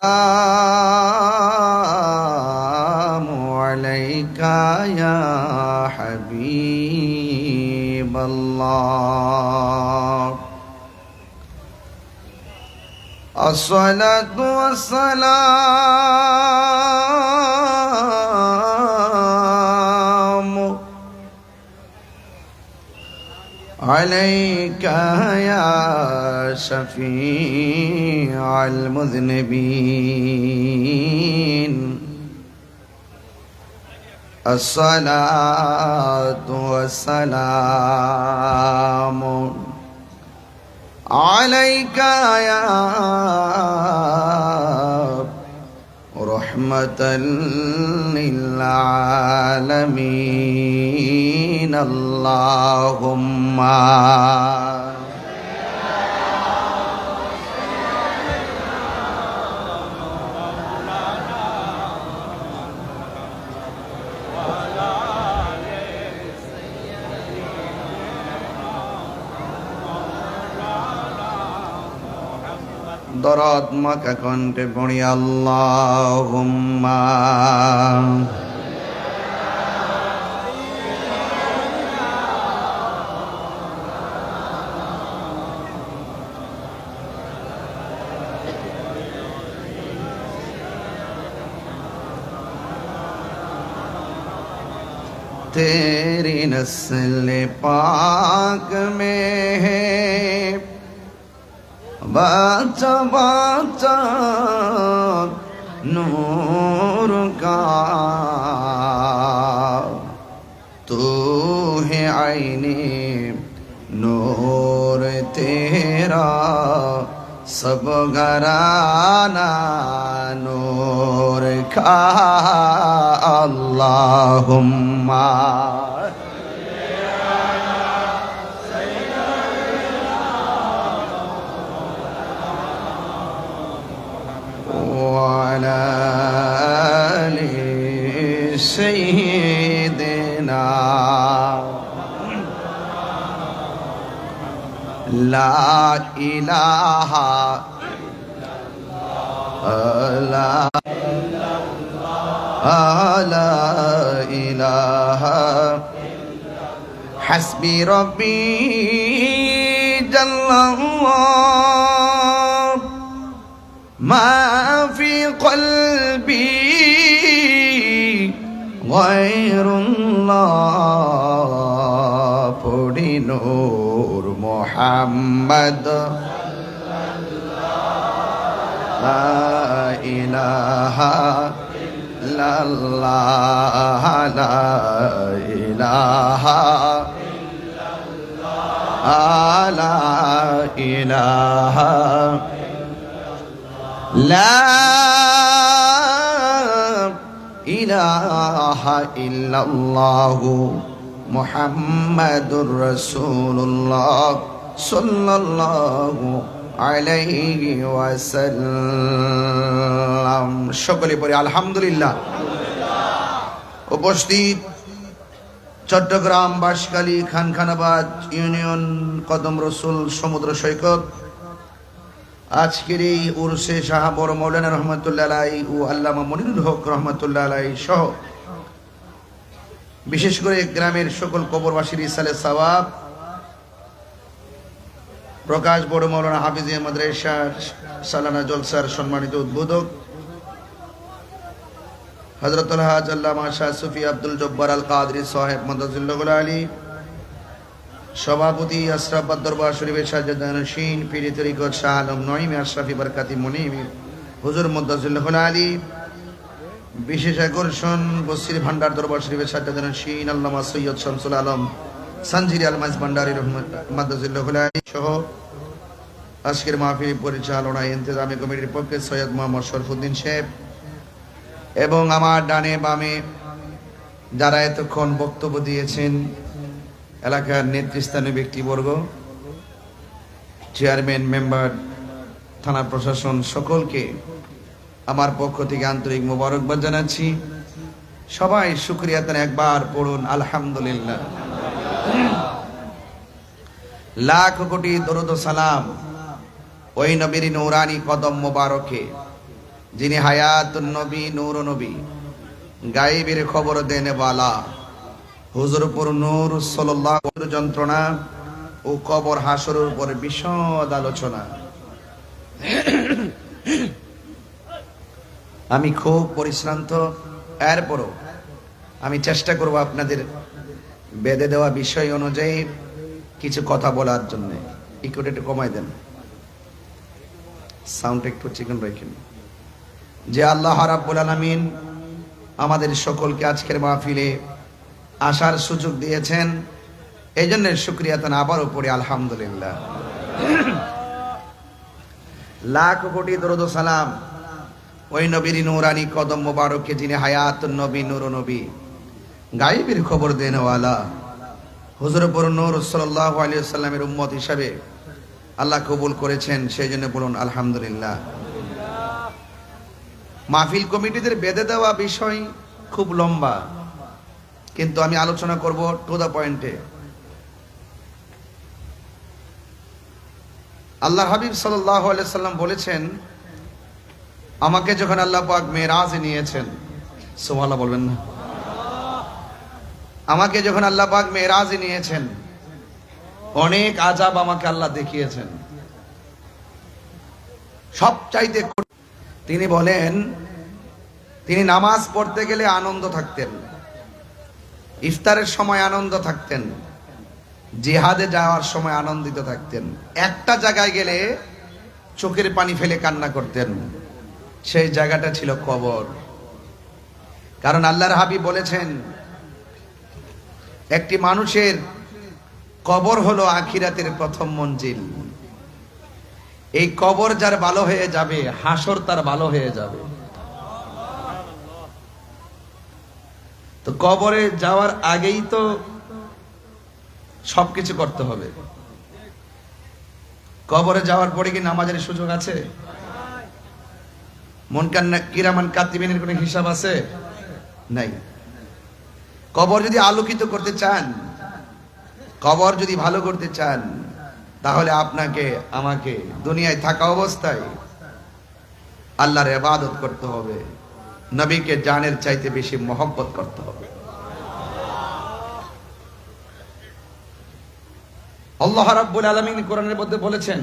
السلام عليك يا حبيب الله الصلاة والسلام عليك يا شفيع المذنبين الصلاة والسلام عليك يا رحمة للعالمين اللهم দরদ মাকা কণ্ঠে পড়ি আল্লাহুম্মা तेरी नस्ल पाक में है बाचा बाचा नूर का तू है आईने नूर तेरा सब घराना नूर का अल्लाहुम्मा وعلى آل سيدنا لا إله لا إله حسبي ربي جل الله ما في قلبي غير الله پڑھی نور محمد لا إله إلا الله لا إله لا إله لا إله إلا الله محمد رسول الله صلى الله عليه وسلم সকলে পড়ি আলহামদুলিল্লাহ। উপস্থিত চট্টগ্রাম বাঁশখালী খানখানাবাদ ইউনিয়ন কদম রসুল সমুদ্র সৈকত আজকের এই উরসে শাহ বড় মৌলানা রহমতুল্লাহ আলাই ও আল্লামা মনিরুল হক রহমতুল্লাহ আলাই সহ বিশেষ করে গ্রামের সকল কবরবাসীর ইসালে সওয়াব প্রকাশ বড় মৌলানা হাফিজিয়া মাদ্রাসার সালানা জলসার সম্মানিত উদ্বোধক হযরতুল হাজ আল্লামা শাহ সুফি আব্দুল জব্বার আল কাদরি সাহেব মাদাজিল্লাহ আলী, সভাপতি আশরাফ দরবার শরীফের সাজ্জাদানশীন পীর তরিকত শাহ আলম নঈম আশরাফি বরকাতি মুনিম হুজুর মুদাজিল্লাহ আলী, বিশেষ আকর্ষণ বসির ভান্ডার দরবার শরীফের সাজ্জাদানশীন আল্লামা সৈয়দ শামসুল আলম সানজিরি আলমাজ ভান্ডারী মাদাজিল্লাহ আলী সহ আজকের মাহফিল পরিচালনা ইন্তেজামী কমিটির পক্ষে সৈয়দ মোহাম্মদ শরফুদ্দিন সাহেব এবং আমার ডানে বামে যারা এতক্ষণ বক্তব্য দিয়েছেন, এলাকার নেতৃস্থানীয় ব্যক্তিবর্গ, চেয়ারম্যান, মেম্বার, থানা প্রশাসন, সকলকে আমার পক্ষ থেকে আন্তরিক মোবারকবাদ জানাচ্ছি। সবাই শুকরিয়া তান একবার পড়ুন আলহামদুলিল্লাহ। লাখ কোটি দরুদ ও সালাম ওই নবীর নূরানি কদম মোবারকে যিনি হায়াতুন নবী, নূর নবী, গায়েবের খবর দেন বালা, হুজুরপুর নূর সাল্লাল্লাহু আলাইহি যন্ত্রণা ও কবর হাসরের উপরে বিশদ আলোচনা। আমি খুব পরিশ্রান্ত, এরপরও আমি চেষ্টা করব আপনাদের বেঁধে দেওয়া বিষয় অনুযায়ী কিছু কথা বলার জন্য। ইকুইটি একটু কমাই দেন, সাউন্ড একটু চিকন রাখেন। যে আল্লাহ রাব্বুল আলামিন আমাদের সকলকে আজকের মাহফিলে আসার সুযোগ দিয়েছেন, এই জন্য শুকরিয়া তান আবারও পড়ি আলহামদুলিল্লাহ। লাখ কোটি দরুদ ও সালাম ওই নবীর নূরানি কদম মোবারকে, যিনি হায়াতুন নবী, নূর নবী, গায়েবের খবর দেনওয়ালা, হুজুরপুর নূর সাল্লাল্লাহু আলাইহি ওয়াসাল্লামের উম্মত হিসাবে আল্লাহ কবুল করেছেন, সেই জন্য বলুন আলহামদুলিল্লাহ। মাহফিল কমিটিদের বেঁধে দেওয়া বিষয় খুব লম্বা, কিন্তু আমি আলোচনা করব টু দ্য পয়েন্টে। আল্লাহর হাবিব সাল্লাল্লাহু আলাইহি ওয়াসাল্লাম বলেছেন, আমাকে যখন আল্লাহ পাক মেরাজে নিয়েছেন, সুবহানাল্লাহ বলবেন না? আমাকে যখন আল্লাহ পাক মেরাজে নিয়েছেন, অনেক আযাব আমাকে আল্লাহ দেখিয়েছেন। সবচাইতে তিনি বলেন, তিনি নামাজ পড়তে গেলে আনন্দ থাকতেন, ইফতারের সময় আনন্দ থাকতেন, জিহাদে যাওয়ার সময় আনন্দিত থাকতেন। একটা জায়গায় গেলে চোখের পানি ফেলে কান্না করতেন, সেই জায়গাটা ছিল কবর। কারণ আল্লাহর হাবিব বলেছেন, একটি মানুষের কবর হলো আখিরাতের প্রথম মঞ্জিল। এই কবর যার ভালো হয়ে যাবে, হাসর তার ভালো হয়ে যাবে। তো কবরে যাওয়ার আগেই তো সবকিছু করতে হবে। কবরে যাওয়ার পরে কি নামাজের সুযোগ আছে? মুনকার কিরামান কাতিবিনের কোনো হিসাব আছে? নাই। কবর যদি আলোকিত করতে চান, কবর যদি ভালো করতে চান, তাহলে আপনাকে আমাকে দুনিয়ায় থাকা অবস্থায় আল্লাহর ইবাদত করতে হবে, নবীকে জানের চাইতে বেশি মহব্বত করতে হবে। আল্লাহ রাব্বুল আলামিন কোরআনের মধ্যে বলেছেন,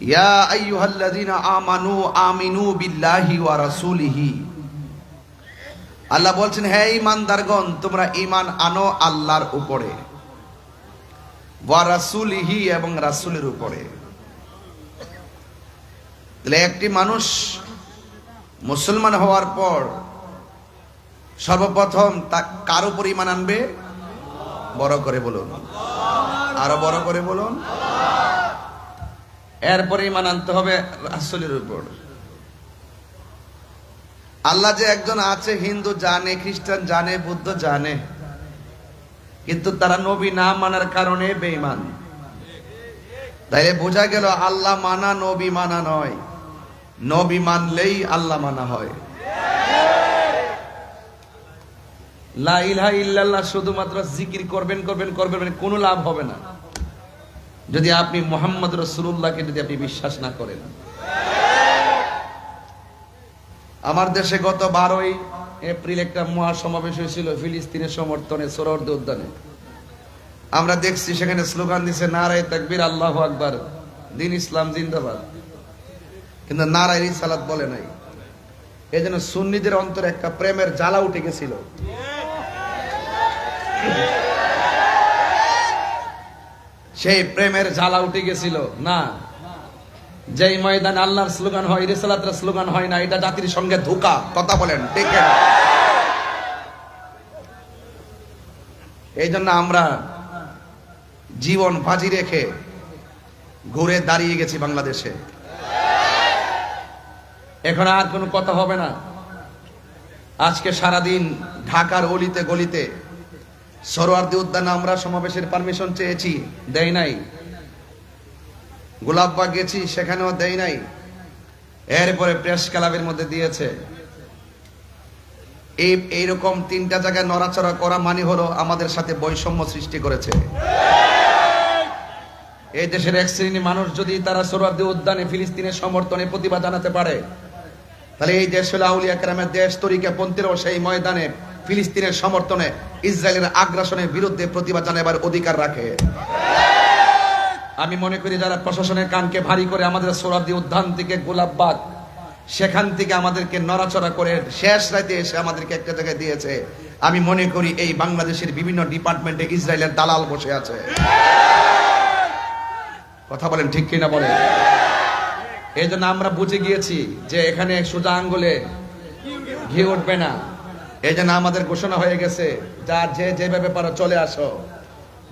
ইয়া আইয়ুহাল্লাযীনা আমানু আমিনু বিল্লাহি ওয়া রাসূলিহি। আল্লাহ বলছেন, হে ঈমানদারগণ, তোমরা ঈমান আনো আল্লাহর উপরে, ওয়া রাসূলিহি, এবং রাসূলের উপরে। তাহলে একটি মানুষ মুসলমান হওয়ার পর সর্বপ্রথম তা কার উপর ঈমান আনবে? বড় করে বলুন, আরো বড় করে বলুন। এরপরে ঈমান আনতে হবে রাসূলের উপর। আল্লাহ যে একজন আছে, হিন্দু জানে, খ্রিস্টান জানে, বুদ্ধ জানে, কিন্তু তারা নবী না মানার কারণে বেঈমান। তাইলে বোঝা গেল আল্লাহ মানা নবী মানা নয়, নবী মানলেই আল্লাহ মানা হয়। লা ইলাহা ইল্লাল্লাহ শুধুমাত্র জিকির করবেন করবেন করবেন, কোনো লাভ হবে না যদি আপনি মুহাম্মদ রাসূলুল্লাহকে যদি আপনি বিশ্বাস না করেন। আমার দেশে গত 12ই এপ্রিল একটা মহাসমাবেশ হয়েছিল ফিলিস্তিনের সমর্থনে সোহরাওয়ার্দী উদ্যানে। আমরা দেখছি সেখানে স্লোগান দিছে, নারায়ে তাকবীর, আল্লাহু আকবার, দ্বীন ইসলাম জিন্দাবাদ, কিন্তু নারায়ে রিসালাত বলে নাই। এজন্য সুন্নিদের অন্তরে একটা প্রেমের জ্বালা উঠে গেছিল। সেই প্রেমের জ্বালা উঠে গেছিল না, যেই ময়দানে আল্লাহর স্লোগান হয়, রিসালাতের স্লোগান হয় না, এটা জাতির সঙ্গে ধোঁকা। কথা বলেন ঠিক না? এই জন্য আমরা জীবন বাজি রেখে ঘুরে দাঁড়িয়ে গেছি বাংলাদেশে। এখন আর কোনো কথা হবে না। আজকে সারাদিন ঢাকার অলিতে গলিতে সোহরাওয়ার্দী উদ্যানে আমরা সমাবেশের পারমিশন চেয়েছি, দেয় নাই। গোলাপবাগ গেছি, সেখানেও দেয় নাই। এরপরে প্রেস ক্লাবের মধ্যে দিয়েছে। এইরকম 3টা জায়গায় নড়াচড়া করা মানে হলো আমাদের সাথে বৈষম্য সৃষ্টি করেছে। এই দেশের এক শ্রেণী মানুষ যদি তারা সোহরাওয়ার্দী উদ্যানে ফিলিস্তিনের সমর্থনে প্রতিবাদ জানাতে পারে, তাহলে এই দেশ হলো আউলিয়া কেরামের দেশ। তরিকা পন্থীরাও সেই ময়দানে ফিলিস্তিনের সমর্থনে ইসরায়েলের আগ্রাসনের বিরুদ্ধে প্রতিবাদ জানাবার অধিকার রাখে। আমি মনে করি যারা প্রশাসনের কানকে ভারী করে আমাদের সোহরাওয়ার্দী উদ্যান থেকে গোলাপবাগ সেখান থেকে আমাদেরকে নড়াচড়া করে শেষ রাতে এসে আমাদেরকে একটা জায়গায় দিয়েছে, আমি মনে করি এই বাংলাদেশের বিভিন্ন ডিপার্টমেন্টে ইসরায়েলের দালাল বসে আছে। কথা বলেন ঠিক কিনা বলেন? এই জন্য আমরা বুঝে গিয়েছি যে এখানে সোজা আঙ্গুলে ঘি উঠবে না। এই জন্য আমাদের ঘোষণা হয়ে গেছে, যার যে যেভাবে পারো চলে আসো,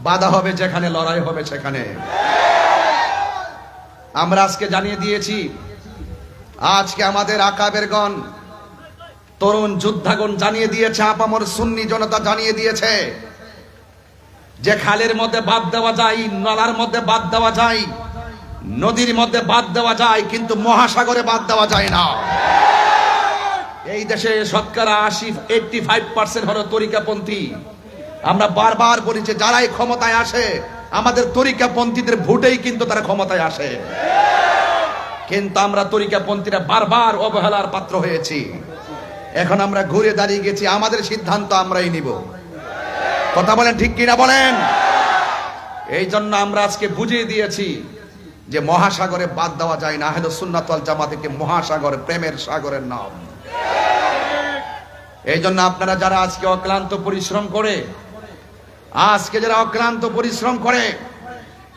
বাধা হবে যেখানে, লড়াই হবে সেখানে। আমরা আজকে জানিয়ে দিয়েছি, আজকে আমাদের আকাবেরগণ তরুণ যোদ্ধাগণ জানিয়ে দিয়েছে, আপামর সুন্নি জনতা জানিয়ে দিয়েছে যে খালের মধ্যে বাদ দেওয়া যায়, নালার মধ্যে বাদ দেওয়া যায়, নদীর মধ্যে বাদ দেওয়া যায়, কিন্তু মহাসাগরে বাদ দেওয়া যায় না। এই দেশে শতকরা 85% হলো তরিকাপন্থী। আমরা বারবার বলি যে যারাই ক্ষমতায় আসে আমাদের তরিকাপন্থীদের ভোটেই কিন্তু তারা ক্ষমতায় আসে, কিন্তু আমরা তরিকাপন্থীরা বারবার অবহেলার পাত্র হয়েছি। এখন আমরা ঘুরে দাঁড়িয়ে গেছি, আমাদের সিদ্ধান্ত আমরাই নিব। কথা বলেন ঠিক কিনা বলেন? এই জন্য আমরা আজকে বুঝিয়ে দিয়েছি যে মহাসাগরে বাদ দেওয়া যায় না। আহলে সুন্নাত ওয়াল জামাতকে মহাসাগর প্রেমের সাগরের নাম। এই জন্য আপনারা যারা আজকে অক্লান্ত পরিশ্রম করে,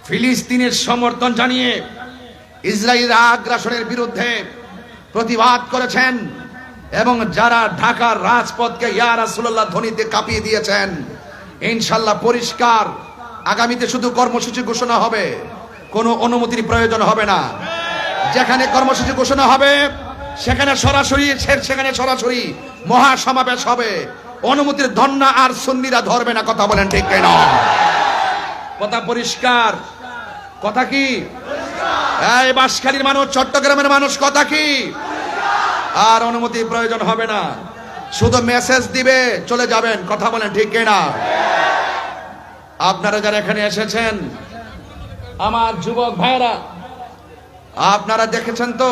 ফিলিস্তিনের সমর্থন জানিয়ে ইসরায়েলের আগ্রাসনের বিরুদ্ধে প্রতিবাদ করেছেন এবং যারা ঢাকার রাজপথকে ইয়া রাসূলুল্লাহ ধ্বনিতে কাঁপিয়ে দিয়েছেন, ইনশাআল্লাহ পরিষ্কার আগামীতে শুধু কর্মসূচি ঘোষণা হবে, কোনো অনুমতির প্রয়োজন হবে না। যেখানে কর্মসূচি ঘোষণা হবে সেখানে সরাসরি মহাসমাবেশ হবে। অনুমতির ধন্না আর সুন্নিরা ধরবে না। কথা বলেন ঠিক কিনা? কথা পরিষ্কার। কথা কি? এই বাঁশখালীর মানুষ, চট্টগ্রামের মানুষ, কথা কি? আর অনুমতির প্রয়োজন হবে না, শুধু মেসেজ দিবে, চলে যাবেন। কথা বলেন ঠিক কিনা? আপনারা যারা এখানে এসেছেন, আমার যুবক ভাইরা, আপনারা দেখেছেন তো,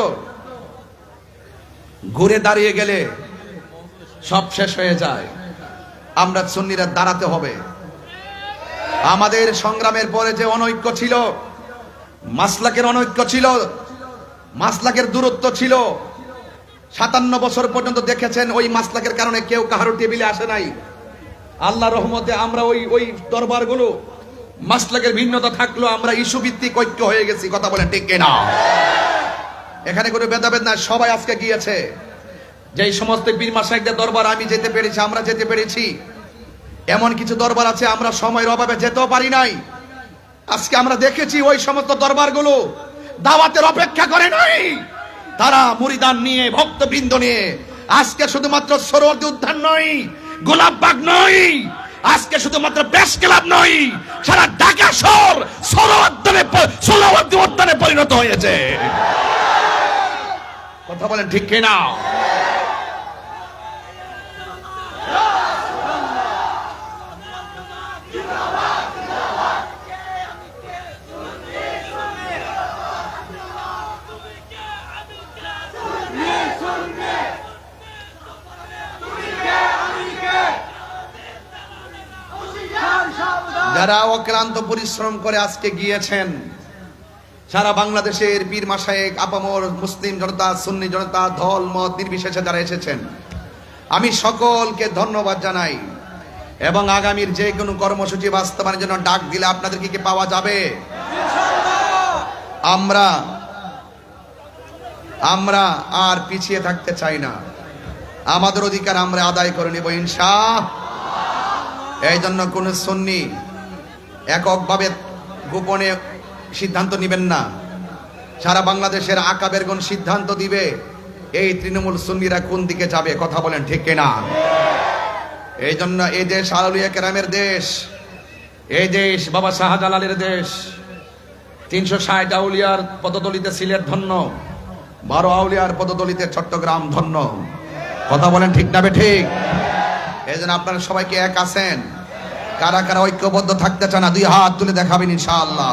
ঘুরে দাঁড়িয়ে গেলে সব শেষ হয়ে যায়। আমরা সুন্নিরা দাঁড়াতে হবে। আমাদের সংগ্রামের পরে যে অনৈক্য ছিল, মাসলাকের অনৈক্য ছিল, মাসলাকের দূরত্ব ছিল, 57 বছর পর্যন্ত দেখেছেন ওই মাসলাকের কারণে কেউ কাহারো টেবিলে আসে নাই। আল্লাহর রহমতে আমরা ওই দরবারগুলো মাসলাকের ভিন্নতা থাকলো, আমরা ইস্যু ভিত্তিক ঐক্য হয়ে গেছি। কথা বলেন ঠিক কিনা? এখানে কোনো ভেদাভেদ না, সবাই আজকে গিয়েছে। যেই সমস্ত পীর মাশায়েখদের দরবার আমি যেতে পেরেছি, আমরা যেতে পেরেছি, এমন কিছু দরবার আছে আমরা সময়ের অভাবে যেতেও পারি নাই। আজকে আমরা দেখেছি ওই সমস্ত দরবারগুলো দাওয়াতের অপেক্ষা করে নাই। তারা মুরিদান নিয়ে, ভক্তবৃন্দ নিয়ে, আজকে শুধুমাত্র সোহরাওয়ার্দী উদ্যান নয়, গোলাপবাগ নয়, আজকে শুধুমাত্র প্রেস ক্লাব নয়, সারা ঢাকা শহর সোহরাওয়ার্দী উদ্যানে পরিণত হয়েছে। কথা বলেন ঠিক কিনা? যারা অক্লান্ত পরিশ্রম করে আজকে গিয়েছেন, সারা বাংলাদেশের পীর মাশায়েখ, আপামর মুসলিম জনতা, সুন্নি জনতা, দল মত নির্বিশেষে যারা এসেছেন, আমি সকলকে ধন্যবাদ জানাই। এবং আগামীর যে কোনো কর্মসূচি বাস্তবায়নের জন্য ডাক দিলে আপনাদেরকে কি পাওয়া যাবে? আমরা আর পিছিয়ে থাকতে চাই না। আমাদের অধিকার আমরা আদায় করে নেব ইনশাআল্লাহ। এই জন্য কোন সুন্নি এককভাবে গোপনে সিদ্ধান্ত নেবেন না। সারা বাংলাদেশের আকাবেরগণ সিদ্ধান্ত দিবে এই তৃণমূল সুন্নিরা কোন দিকে যাবে। কথা বলেন ঠিক কিনা? এই জন্য এই দেশ আউলিয়া কেরামের দেশ, এই দেশ বাবা শাহজালালের দেশ। 360 আউলিয়ার পদতলিতে সিলেট ধন্য, 12 আউলিয়ার পদতলিতে চট্টগ্রাম ধন্য। কথা বলেন ঠিক না ঠিক? এই জন্য আপনারা সবাইকে এক আছেন। কারা কারা ঐক্যবদ্ধ থাকতে চান, 2 হাত তুলে দেখাবেন ইনশাআল্লাহ।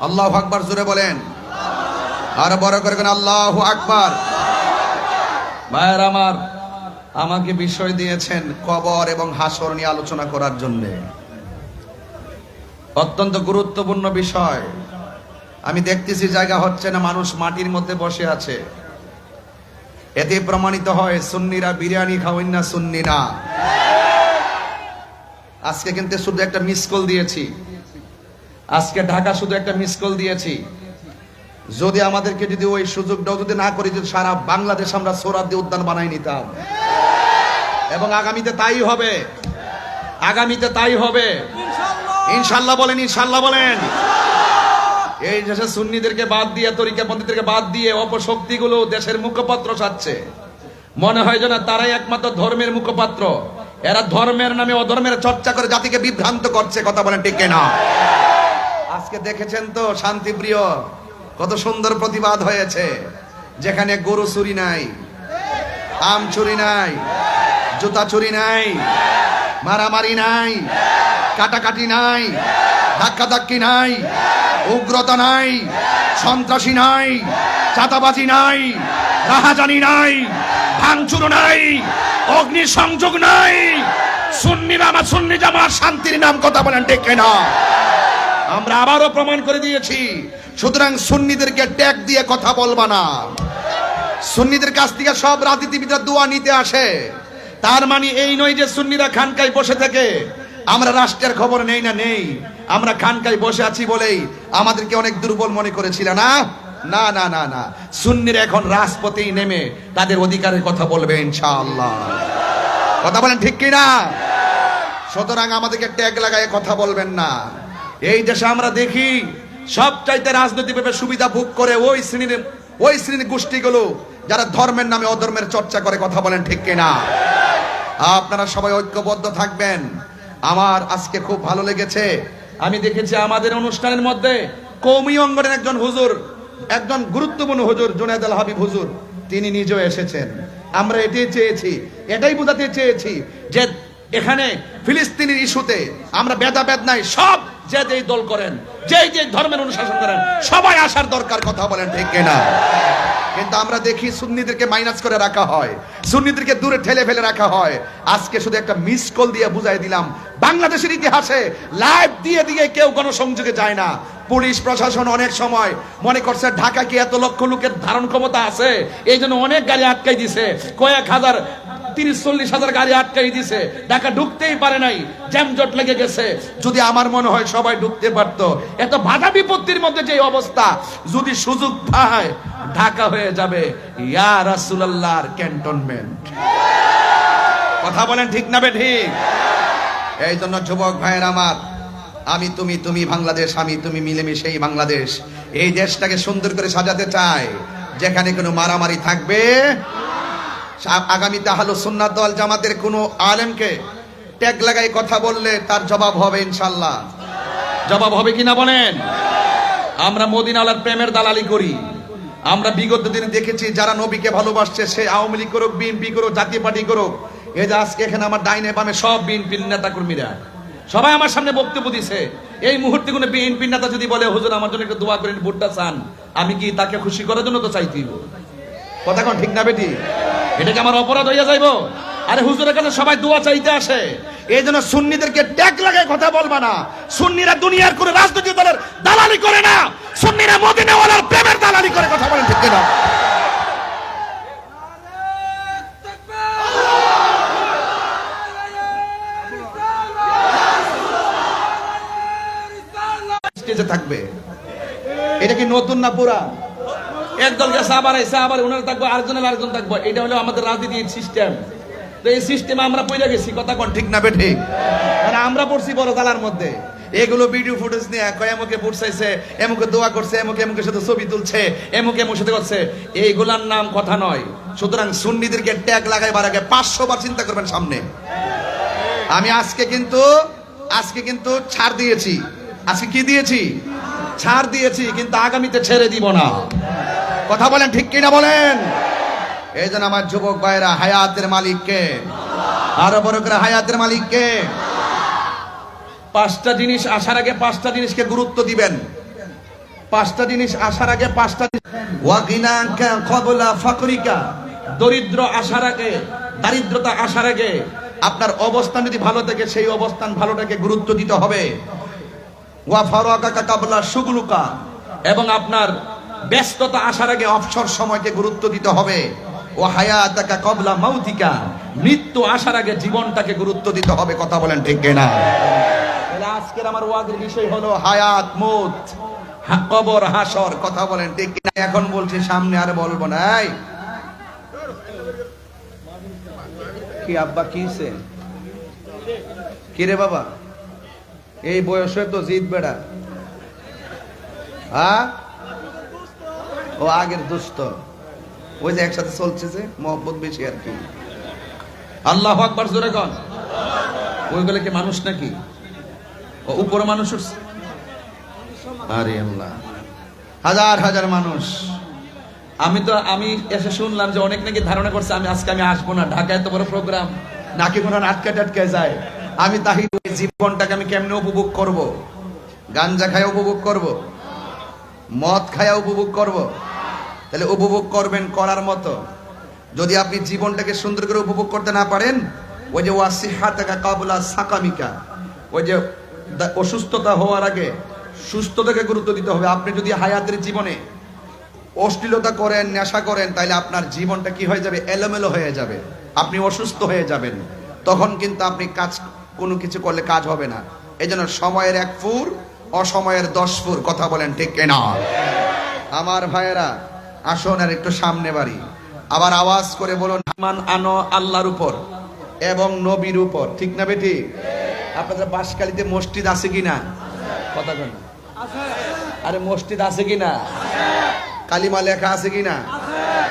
আল্লাহু আকবার জোরে বলেন, আর বড় করে বলেন আল্লাহু আকবার। ভাইয়ের আমার, আমাকে বিষয় দিয়েছেন কবর এবং হাসর নিয়ে আলোচনা করার জন্য। অত্যন্ত গুরুত্বপূর্ণ বিষয়। আমি দেখতেছি জায়গা হচ্ছে না, মানুষ মাটির মধ্যে বসে আছে। এতে প্রমাণিত হয় সুন্নিরা বিরিয়ানি খাওয়েন না, সুন্নি না। আজকে কিন্তু শুধু একটা মিস কল দিয়েছি, আজকে ঢাকা শুধু একটা মিস কল দিয়েছি। যদি আমাদেরকে যদি ওই সুযোগটাও যদি না করি, যদি সারা বাংলাদেশ আমরা সোহরাওয়ার্দী উদ্যান বানাই নিতাম। এবং আগামীতে তাই হবে, আগামীতে তাই হবে ইনশাল্লাহ। বলেন ইনশাল্লাহ বলেন। এই দেশে সুন্নিদেরকে বাদ দিয়ে, তরিকাপন্থীদেরকে বাদ দিয়ে অপশক্তিগুলো দেশের মুখপাত্র চাচ্ছে। মনে হয় যেন তারাই একমাত্র ধর্মের মুখপাত্র। এরা ধর্মের নামে অধর্মের চর্চা করে জাতিকে বিভ্রান্ত করছে। কথা বলেন ঠিক না? আজকে দেখেছেন তো শান্তিপ্রিয় কত সুন্দর প্রতিবাদ হয়েছে, যেখানে গরু চুরি নাই, আম চুরি নাই, জুতা চুরি নাই, মারামারি নাই, কাটাকাটি নাই, ধাক্কাধাক্কি নাই, উগ্রতা নাই, সন্ত্রাসী নাই, চাঁদাবাজি নাই, রাহাজানি নাই, ভাঙচুর নাই, অগ্নি সংযোগ নাই। সুন্নি জামাত, সুন্নি জামাত শান্তির নাম। কথা বলেন ঠিক না? আমরা আবারও প্রমাণ করে দিয়েছি। সুতরাং সুন্নিদেরকে ট্যাগ দিয়ে কথা বলবা না। সুন্নিদের কাছ থেকে সব রাজনীতিবিদরা দোয়া নিতে আসে। তার মানে এই নয় যে সুন্নিরা খানকায় বসে থেকে আমরা রাষ্ট্রের খবর নেই না, নেই। আমরা খানকায় বসে আছি বলেই আমাদেরকে অনেক দুর্বল মনে করেছিল না। না না না না, সুন্নিরা এখন রাজপথেই নেমে তাদের অধিকারের কথা বলবে ইনশাআল্লাহ। কথা বলেন ঠিক কিনা? সুতরাং আমাদেরকে ট্যাগ লাগায় কথা বলবেন না। এই দেশে আমরা দেখি সবচাইতে রাজনৈতিকভাবে সুবিধা ভোগ করে ওই শ্রেণীর গোষ্ঠীগুলো যারা ধর্মের নামে অধর্মের চর্চা করে। কথা বলেন ঠিক কিনা? আপনারা সবাই ঐক্যবদ্ধ থাকবেন। আমার আজকে খুব ভালো লেগেছে, আমি দেখেছি আমাদের অনুষ্ঠানের মধ্যে কওমি অঙ্গনের একজন হুজুর, একজন গুরুত্বপূর্ণ হুজুর জুনায়েদ আল হাবিব হুজুর, তিনি নিজেও এসেছেন। আমরা এটাই চেয়েছি, এটাই বোঝাতে চেয়েছি যে এখানে ফিলিস্তিনের ইস্যুতে আমরা ভেদাভেদ নাই। সব যে যেই দল করেন, যেই যে ধর্মের অনুশাসন করেন, সবাই আসার দরকার। কথা বলেন ঠিক কিনা? কিন্তু আমরা দেখি সুন্নিদেরকে মাইনাস করে রাখা হয়, সুন্নিদেরকে দূরে ঠেলে ফেলে রাখা হয়। আজকে শুধু একটা মিস কল দিয়ে বুঝাই দিলাম, বাংলাদেশের ইতিহাসে লাইভ দিয়ে দিয়ে কেউ গণসংযোগে যায় না। পুলিশ প্রশাসন অনেক সময় মনে করছে ঢাকা কি এত লক্ষ লোকের ধারণ ক্ষমতা আছে, এই জন্য অনেক গাড়ি আটকাই দিছে, কয়েক হাজার 30-40 হাজার গাড়ি আটকাই দিছে, ঢাকা ঢুকতেই পারে নাই, জ্যামজট লেগে গেছে। যদি আমার মনে হয় সবাই ঢুকতে পারতো। এত বাধা বিপত্তির মধ্যে যে অবস্থা, যদি সুযোগ পায় ঢাকা হয়ে যাবে ইয়া রাসূলুল্লাহর ক্যান্টনমেন্ট। কথা বলেন ঠিক না বে ঠিক? এই জন্য যুবক ভাইয়ের আমার, আমি তুমি, তুমি বাংলাদেশ, আমি তুমি মিলেমিশেই বাংলাদেশ। এই দেশটাকে সুন্দর করে সাজাতে চাই, যেখানে কোনো মারামারি থাকবে। আগামীতে আহলে সুন্নাত ওয়াল জামাতের কোনো আলেমকে ট্যাগ লাগাই কথা বললে তার জবাব হবে ইনশাআল্লাহ। জবাব হবে কিনা বলেন? আমরা মদিনাওয়ালার প্রেমের দালালি করি। আমরা বিগত দিনে দেখেছি যারা নবীকে ভালোবাসছে, সে আওয়ামী লীগ করুক, বিএনপি করুক, জাতীয় পার্টি করুক, এই যে আজকে এখানে আমার ডাইনে বামে সব বিএনপির নেতা কর্মীরা সবাই আমার সামনে বক্তব্য দিছে। এই মুহূর্তে কোনো বিএনপির নেতা যদি বলে হুজুর আমার জন্য একটু দোয়া করেন, ভোটটা চান, আমি কি তাকে খুশি করার জন্য তো চাইতেইব? কথা কোন ঠিক না বেটি? এটা কি আমার অপরাধ হইয়া যাইব? আরে হুজুরের কাছে সবাই দোয়া চাইতে আসে। এই জন্য সুন্নিদেরকে ট্যাগ লাগায় কথা বলবা না। সুন্নিরা দুনিয়ার কোনো রাজনৈতিক দলের দালালি করে না, সুন্নিরা মদিনাওয়ালার প্রেমের দালালি করে। কথা বলেন ঠিক কিনা? স্টেজে থাকবে, এটা কি নতুন না পুরা? একদল গেছে আবার এসে আবার ওনারা থাকবো, আরেকজন থাকবো। এটা হলো আমাদের রাজনীতির সিস্টেম। তো এই সিস্টেমে আমরা পড়ে গেছি। কথা কোন ঠিক না বেঠিক? মানে আমরা পড়ছি বড় জালার মধ্যে। এগুলো ভিডিও ফুটেজ নিয়ে কয় এমকে ভোট চাইছে, এমকে দোয়া করছে, এমকের সাথে ছবি তুলছে, এমকের সাথে করছে, এইগুলার নাম কথা নয়। সুতরাং সুন্নিদেরকে ট্যাগ লাগাইবার আগে 500 বার চিন্তা করবেন সামনে। আমি আজকে কিন্তু ছাড় দিয়েছি। আজকে কি দিয়েছি? ছাড় দিয়েছি, কিন্তু আগামীতে ছেড়ে দিব না। কথা বলেন ঠিক কিনা বলেন? এই জন্য আমার যুবক ভাইরা, হায়াতের মালিককে, আরো বড় করে হায়াতের মালিককে। 5টা জিনিস আসার আগে 5টা জিনিসকে গুরুত্ব দিবেন। পাঁচটা জিনিস আসার আগে পাঁচটা ওয়া গিনাকা ক্বাবলা ফাকরিকা, দরিদ্র আসার আগে, দারিদ্রতা আসার আগে আপনার অবস্থান যদি ভালো থাকে সেই অবস্থান ভালোটাকে গুরুত্ব দিতে হবে। ওয়া ফারাকাকা ক্বাবলা শুগলুকা, এবং আপনার ব্যস্ততা আসার আগে অবসর সময়কে গুরুত্ব দিতে হবে। ও হায়াতাকা ক্বাবলা মাউতিকা, মৃত্যু আসার আগে জীবনটাকে গুরুত্ব দিতে হবে। কথা বলেন ঠিক কিনা? তাহলে আজকের আমার ওয়াজের বিষয় হলো হায়াত মউত, কবর হাসর। কথা বলেন ঠিক কিনা? এখন বলছি, সামনে আর বলবো না। এই কি আব্বা কিছে কি রে বাবা, এই বয়সে তো জিদ বেড়া। হ্যাঁ, ও আগের দুষ্ট, ওই যে একসাথে চলছে যে মহব্বত বেশি আর কি। আল্লাহু আকবার জোরে কন। ওইগুলো কি মানুষ নাকি? ও উপরে মানুষ উঠছে। আরে আল্লাহ, হাজার হাজার মানুষ। আমি এসে শুনলাম যে অনেক নাকি ধারণা করছে আমি আজকে আসবো না, ঢাকায় তো বড় প্রোগ্রাম, নাকি কোনো আটকে টাটকে যায়। আমি তাই জীবনটাকে আমি কেমনে উপভোগ করব? গাঞ্জা খায় উপভোগ করব, মদ খায়া উপভোগ করব? তাহলে উপভোগ করবেন করার মতো। যদি আপনি জীবনটাকে সুন্দর করে উপভোগ করতে না পারেন, ওই যে ওয়াসিহাতাকা ক্বাবলা সাকামিকা, ওই যে অসুস্থতা হওয়ার আগে সুস্থতাকে গুরুত্ব দিতে হবে। আপনি যদি হায়াতের জীবনে অশ্লীলতা করেন, নেশা করেন, তাহলে আপনার জীবনটা কি হয়ে যাবে? এলোমেলো হয়ে যাবে, আপনি অসুস্থ হয়ে যাবেন। তখন কিন্তু আপনি কোনো কিছু করলে কাজ হবে না। এই জন্য সময়ের 1 ফুর, অসময়ের 10 ফুর। কথা বলেন ঠিক কিনা? আমার ভাইয়েরা, আসুন আর একটু সামনে বাড়ি, আবার আওয়াজ করে বলুন, ঈমান আনো আল্লাহর উপর এবং নবীর উপর। ঠিক না বেটি? আপনাদের বাঁশখালীতে মসজিদ আছে কিনা? কথা বলেন। আরে মসজিদ আছে কিনা? কালিমা লেখা আছে কিনা?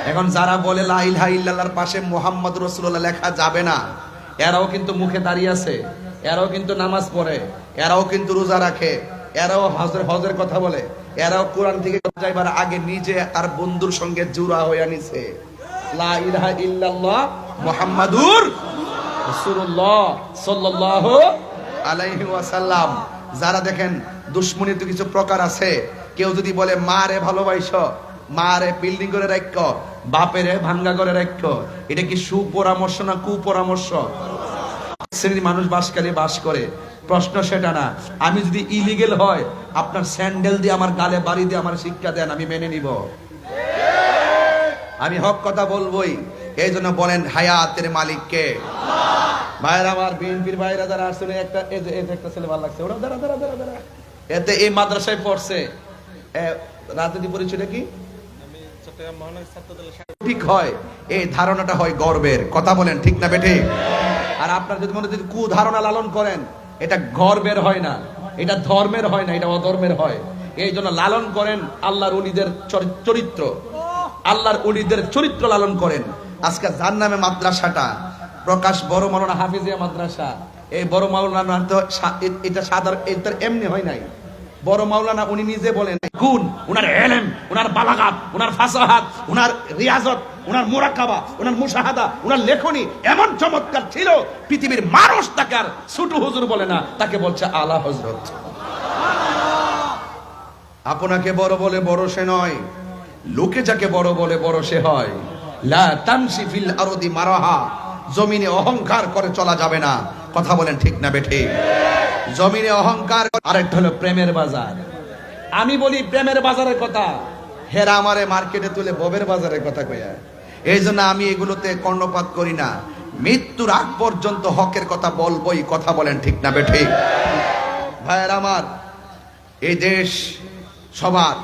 এখন যারা বলে লা ইলাহা ইল্লাল্লাহর পাশে মুহাম্মদ রাসূলুল্লাহ লেখা যাবে না, এরাও কিন্তু মুখে দাঁড়িয়ে আছে, এরাও কিন্তু নামাজ পড়ে, এরাও কিন্তু রোজা রাখে, এরাও হজের কথা বলে, এরাও কোরআন থেকে যাইবার আগে নিজে তার বন্ধুর সঙ্গে জুড়া হয়ে নিছে লা ইলাহা ইল্লাল্লাহ মুহাম্মাদুর রাসূলুল্লাহ সাল্লাল্লাহু আলাইহি ওয়াসাল্লাম। যারা দেখেন দুশ্মনী তো কিছু প্রকার আছে। কেউ যদি বলে মা রে ভালোবাসো, মা রে বিল্ডিং করে রাখো, বাপেরে ভাঙ্গা করে রাখো, এটা কি সুপরামর্শ না কুপরামর্শ? শ্রেণীর মানুষ বাসকালে বাস করে, প্রশ্ন সেটা না। আমি যদি ইলিগেল হয়, আপনার স্যান্ডেল দিয়ে আমার গালে বাড়ি দিয়ে আমার শিক্ষা দেন, আমি মেনে নিব। আমি হক কথা বলবোই। এই জন্য বলেন হায়াতের মালিক কে? ভাইরা আমার, বিএনপির ভাইরা যারা আসলে একটা ছেলে ভালো লাগছে, ওরা দাঁড়া এতে এই মাদ্রাসায় পড়ছে। রাজনীতি পরিচয়টা কি? ঠিক হয়, এই ধারণাটা হয় গর্বের। কথা বলেন ঠিক না বেঠে? আর আপনার যদি মনে যদি কুধারণা লালন করেন, এটা গর্বের হয় না, এটা ধর্মের হয় না, এটা অধর্মের হয়। এই জন্য লালন করেন আল্লাহর ওলিদের চরিত্র, আল্লাহর ওলিদের চরিত্র লালন করেন। আজকে যার নামে মাদ্রাসাটা প্রকাশ বড় মাওলানা হাফিজিয়া মাদ্রাসা, এই বড় মাওলানা তো এটা সাধারণ, এটা এমনি হয় নাই। বড় মাওলানা উনি নিজে বলেন, গুণ উনার ইলম, উনার বালাগাত, উনার ফাসাহাত, উনার রিয়াজত, উনার মুরাকাবা, উনার মুশাহাদা, উনার লেখনী এমন চমৎকার ছিল, পৃথিবীর মানুষ তাকে আর ছোট হুজুর বলে না, তাকে বলছে আলা হযরত। আপনাকে বড় বলে বড় সে নয়, লোকে যাকে বড় বলে বড় সে হয়। লা তামশি ফিল আরদি মারাহা, জমিনে অহংকার করে চলা যাবে না। কথা বলেন ঠিক না বেঠে? জমিনে অহংকার। আরেকটা হলো প্রেমের বাজার। আমি বলি প্রেমের বাজারের কথা, হেরা আমারে মার্কেটে তুলে ববের বাজারের কথা কইয়া। এই জন্য আমি এগুলোতে কর্ণপাত করি না। মৃত্যুর আগ পর্যন্ত হকের কথা বলবোই। কথা বলেন ঠিক না বেঠে? ভাইয়ের আমার, এই দেশ সবার,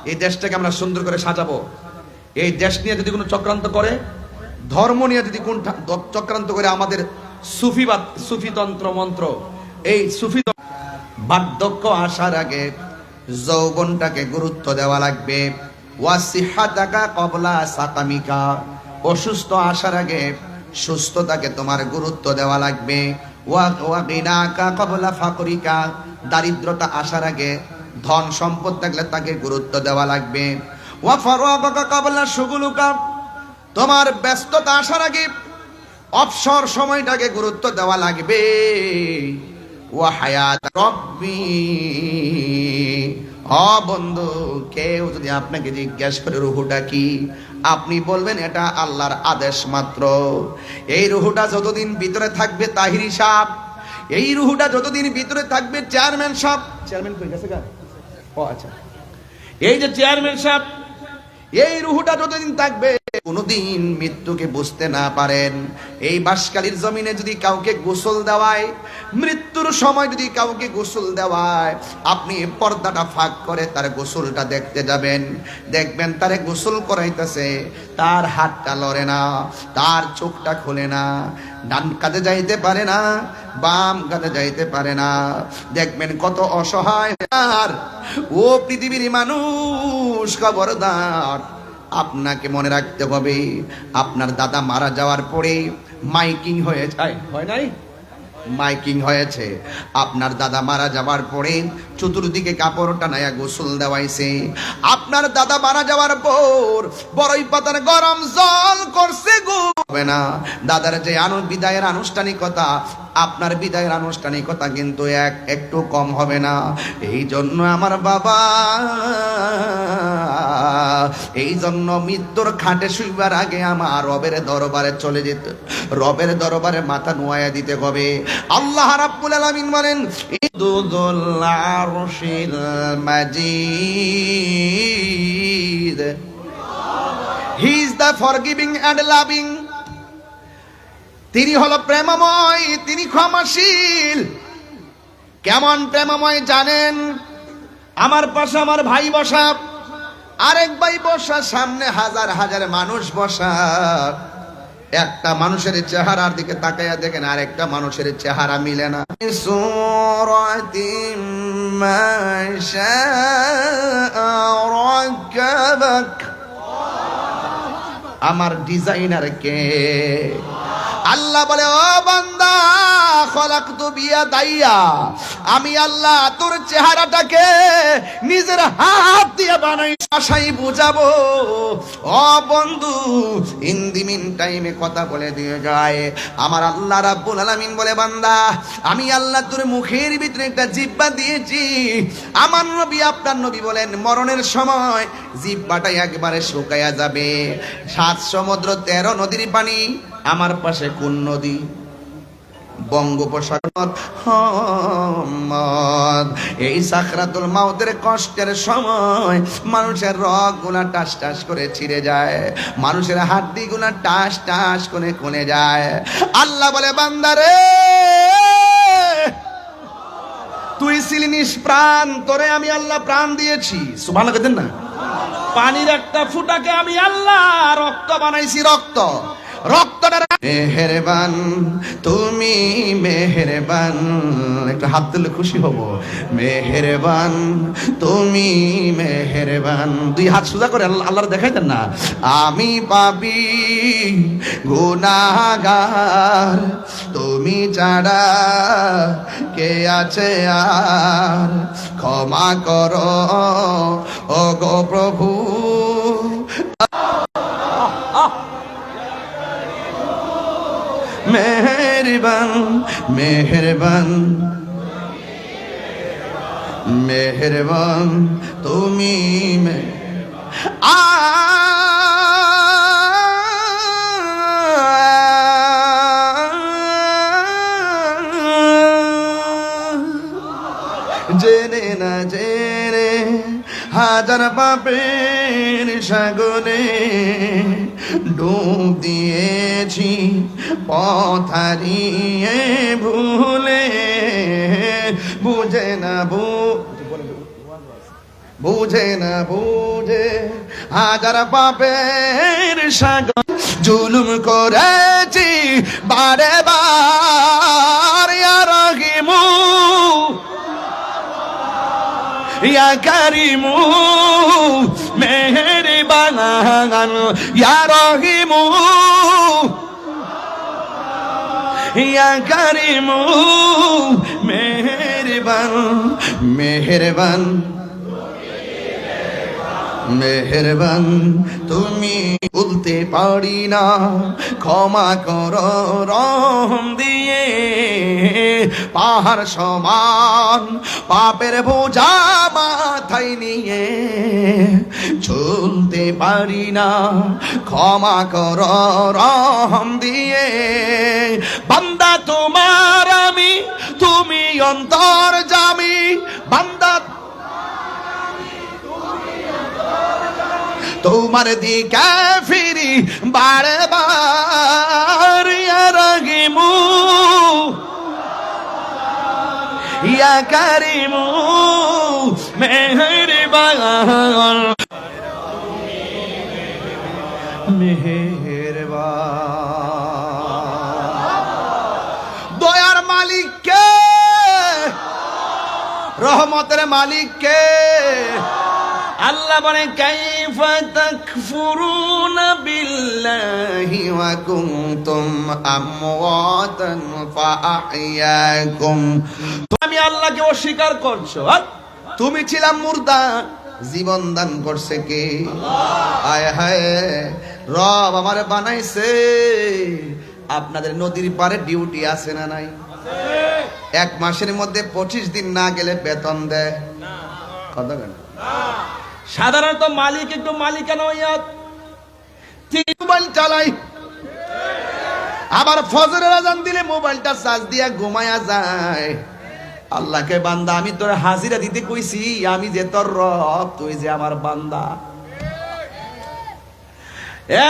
এই দেশটাকে আমরা সুন্দর করে সাজাবো। এই দেশ নিয়ে যদি কোনো চক্রান্ত করে, ধর্ম নিয়ে যদি কোন চক্রান্ত করে, আমাদের সুফিতন্ত্র মন্ত্র, এই সুফি বার্ধক্য আসার আগে যৌবনটাকে গুরুত্ব দেওয়া লাগবে। ওয়াসিহাতাকা ক্বাবলা সাকামিকা, অসুস্থ আসার আগে সুস্থতাকে তোমার গুরুত্ব দেওয়া লাগবে। ওয়া গিনাকা ক্বাবলা ফাকরিকা, দারিদ্রতা আসার আগে ধন সম্পদ থাকলে তাকে গুরুত্ব দেওয়া লাগবে। ওয়া ফারাগাকা ক্বাবলা শুগুলুকা, তোমার ব্যস্ততা আসার আগে অবসর সময়টাকে গুরুত্ব দেওয়া লাগবে। ওয়া হায়াত রব্বি বন্ধু, কেউ যদি আপনাকে জিজ্ঞাসা করে রুহুটা কি, আপনি বলবেন এটা আল্লাহর আদেশ মাত্র। এই রুহুটা যতদিন ভিতরে থাকবে তাহিরি সাহেব, এই রুহুটা যতদিন ভিতরে থাকবে চেয়ারম্যান সাহেব, চেয়ারম্যান কই গেছে গা? ও আচ্ছা, এই যে চেয়ারম্যান সাহেব, এই রুহুটা যতদিন থাকবে কোনদিন মৃত্যুকে বুঝতে না পারেন। এই বাঁশখালীর জমিনে যদি কাউকে গোসল দেওয়ায়, মৃত্যুর সময় যদি কাউকে গোসল দেওয়ায়, আপনি পর্দাটা ফাঁক করে তার গোসলটা দেখতে যাবেন, দেখবেন তারে গোসল করাইতেছে, তার হাতটা লড়ে না, তার চোখটা খোলে না, ডান কাঁধে যাইতে পারে না, বাম কাঁধে যাইতে পারে না, দেখবেন কত অসহায়। আর ও পৃথিবীর মানুষ, খবরদার, আপনাকে মনে রাখতে হবে, আপনার দাদা মারা যাওয়ার পরে মাইকিং হয়ে যায়, হয় নাই? মাইকিং হয়েছে। আপনার দাদা মারা যাওয়ার পরে চতুর্দিকে কাপড় টানায়া গোসল দেওয়াইছে। আপনার দাদা মারা যাওয়ার পর বড়ই পাতার গরম জল করছে গো, হবে না। দাদার যে বিদায়ের আনুষ্ঠানিকতা, আপনার বিদায়ের আনুষ্ঠানিকতা কিন্তু একটু কম হবে না। এই জন্য আমার বাবা, এই জন্য মৃত্যুর খাটে শুইবার আগে আমার রবের দরবারে চলে যেতে, রবের দরবারে মাথা নোয়াইয়া দিতে হবে। আল্লাহ রাব্বুল আলামিন বলেন, ইদুল আরশিল মাজিদ, he is the forgiving and loving. তিনি হলো প্রেমময়, তিনি ক্ষমাশীল। কেমন প্রেমময় জানেন? আমার পাশে আমার ভাই বসা, আরেক ভাই বসা, সামনে হাজার হাজার মানুষ বসা। একটা মানুষের চেহারার দিকে তাকাইয়া দেখেন, আরেকটা মানুষের চেহারা মিলে না। সূরাতিন মা শাআ রাক্কাবাক, আমার ডিজাইনার কে? আল্লাহ বলে, ও বান্দা, খলাকতু বিয়াদাইয়া, আমি আল্লাহ তোর চেহারাটাকে নিজের হাত দিয়ে বানাই। ভাষাই বুঝাবো। ও বন্ধু, ইন দি মিন টাইমে কথা বলে দিয়ে যায়। আমার আল্লাহ রাব্বুল আলামিন বলে, বান্দা, আমি আল্লাহ তোর মুখের ভিতরে একটা জিহ্বা দিয়েছি। আমার নবী, আপনার নবী বলেন, মরণের সময় জিহ্বাটাই একবারে শুকায়া যাবে। 7 সমুদ্র 13 নদীর পানি আমার পাশে কোন নদী? বঙ্গোপসাগর। এই সাকরাতুল মাউতের কষ্টের সময় মানুষের রগ গুলা টাস টাস করে ছিঁড়ে যায়, মানুষের হাড্ডি গুলা টাস টাস করে খুলে যায়। আল্লাহ বলে, বান্দারে, তুই ছিলি নিষ্প্রাণ, তোরে আমি আল্লাহ প্রাণ দিয়েছি। সুবহানাল্লাহ দেন না? পানির একটা ফুটাকে আমি আল্লাহ রক্ত বানাইছি। রক্ত, রক্তটা মেহেরবান, তুমি মেহেরবান। একটা হাত দিলে খুশি হব। মেহেরবান, তুমি মেহেরবান। 2 হাত সোজা করে আল্লাহর দেখাই দেন না। আমি পাপী গুনাহগার, তুমি ছাড়া কে আছে আর? ক্ষমা করো ও গো প্রভু। মেহেরবান, মেহেরবান, মেহেরবান, তুমি জেনে না জেনে হাজার পাপের সাগরে ডুব দিয়েছি, পথ হারিয়ে ভুলে। বুঝে না বুঝে না বুঝে হাজার পাপের সাগর জুলুম করেছি বারে বার। ইয়া রহিমু ইয়া কারিমু মেহেরবান, ইয়া রহিমু ইয়া কারিমু মেহেরবান, মেহেরবান, মেহেরবান, তুমি বলতে পারি না, ক্ষমা করো রহম দিয়ে। পাহাড় সমান পাপের বোঝা মাথায় নিয়ে চলতে পারি না, ক্ষমা কর রহম দিয়ে। বান্দা তোমার আমি, তুমি অন্তর্যামী। বান্দা তোমার দিকে ফিরি বারে বার, ইয়া রহিমু ইয়া কারিমু মেহেরবান মেহেরবান। দয়ার মালিক কে, রহমতের মালিক কে? আল্লাহ বলে কাইফা তাকফুরুনা বিল্লাহি ওয়া কুনতুম আমওয়াতান ফাআহইয়াকুম। তুমি আল্লাহকে অস্বীকার করছো, তুমি ছিলা মুর্দা, জীবন দান করছে কে? আয় হায়, রব আমারে বানাইছে। আপনাদের নদীর পারে ডিউটি আছে না নাই? এক মাসের মধ্যে 25 দিন না গেলে বেতন দেয় কত টাকা? সাধারণত মালিক একটু মালিকানা মোবাইল চালাই, আবার ফজরের আজান দিলে মোবাইলটা চার্জ দিয়া ঘুমায়া যায়। আল্লাহকে বান্দা আমি তোর হাজিরা দিতে কইছি, আমি যে তোর রব, তুই যে আমার বান্দা। এ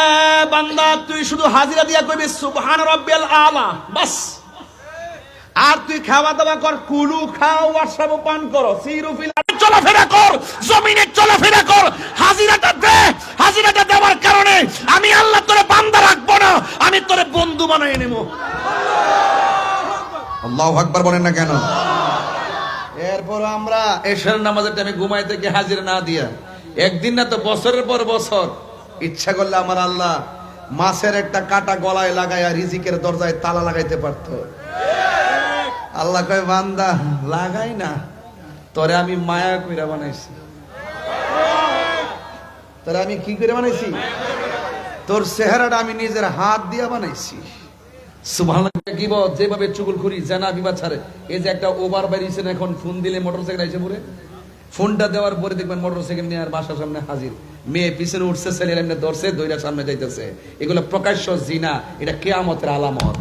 বান্দা, তুই শুধু হাজিরা দিয়া কইবি সুবহান রাব্বিয়াল আলা, বাস। আর তুই খাওয়া দাওয়া কর, কুলু খাও, ওয়াশরাবু পান করো, সিরু ফিল চলাফেরা কর, জমিনে চলাফেরা কর, হাজিরাটা দে। হাজিরাটা দেওয়ার কারণে আমি আল্লাহ তোরে বান্দা রাখবো না, আমি তোরে বন্ধু বানাই নেব। আল্লাহু আকবার বলেন না কেন? এরপর আমরা এশার নামাজের টাইমে ঘুমাইতে গিয়ে হাজিরা না দিয়া, একদিন না তো বছরের পর বছর ইচ্ছা করলে আমার আল্লাহ মাছের একটা কাটা গলায় লাগাইয়া রিজিকের দরজায় তালা লাগাইতে পারতো। আল্লাহ কয় বান্দা লাগাই না, তোরে আমি মায়া কইরা বানাইছি। তোরে আমি কি করে বানাইছি? তোর চেহারাটা আমি নিজের হাত দিয়া বানাইছি। সুবহানাল্লাহ। কি বল, যেভাবে চুগলখড়ি জানা বিবাচারে, এই যে একটা ওভার বাইরেছে না, এখন ফোন দিলে মোটরসাইকেল আইছে পুরে, ফোনটা দেওয়ার পরে দেখবেন মোটরসাইকেল নিয়ে আর বাসার সামনে হাজির, মেয়ে পিছনে উঠছে, ছেলে এমনি ধরছে, দইরা সামনে যাইতেছে। এগুলো প্রকাশ্য জিনা, এটা কিয়ামতের আলামত।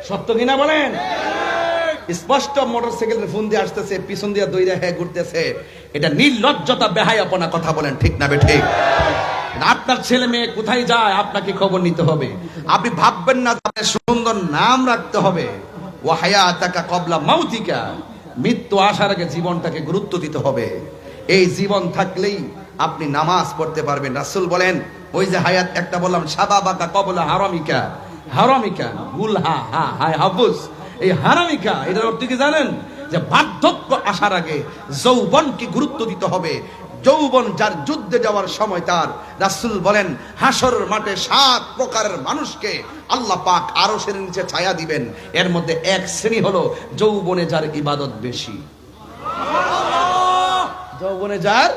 সত্য কিনা বলেন? স্পষ্ট মোটরসাইকেলের ফোন দিয়ে আসতেছে, পিছন দিয়ে দইরা হ্যাঁ ঘুরতেছে, এটা নির্লজ্জতা, বেহায়াপনা। কথা বলেন ঠিক না বেঠিক? আপনার ছেলে মেয়ে কোথায় যায় আপনাকে খবর নিতে হবে। আপনি ভাববেন না তাদের সুন্দর নাম রাখতে হবে। ওয়া হায়াতাকা ক্বাবলা মাউতিকা, মৃত্যু আসার আগে জীবনটাকে গুরুত্ব দিতে হবে। এই জীবন থাকলেই আপনি নামাজ পড়তে পারবেন। রাসূল বলেন, ওই যে হায়াত একটা বললাম, শাবাবাকা ক্বাবলা হারামিকা, হারামিকা গুলহা হা হায় হাবুস, এই হারামিকা এটার অর্থ কি জানেন? যে বার্ধক্য আসার আগে যৌবনকে গুরুত্ব দিতে হবে। যৌবন যার যুদ্ধে যাওয়ার সময় তার, রাসূল বলেন হাসরের মাঠে 7 প্রকারের মানুষকে আল্লাহ পাক আরশের নিচে ছায়া দিবেন। এর মধ্যে এক শ্রেণী হলো যৌবনে যার ইবাদত বেশি। যৌবনে যার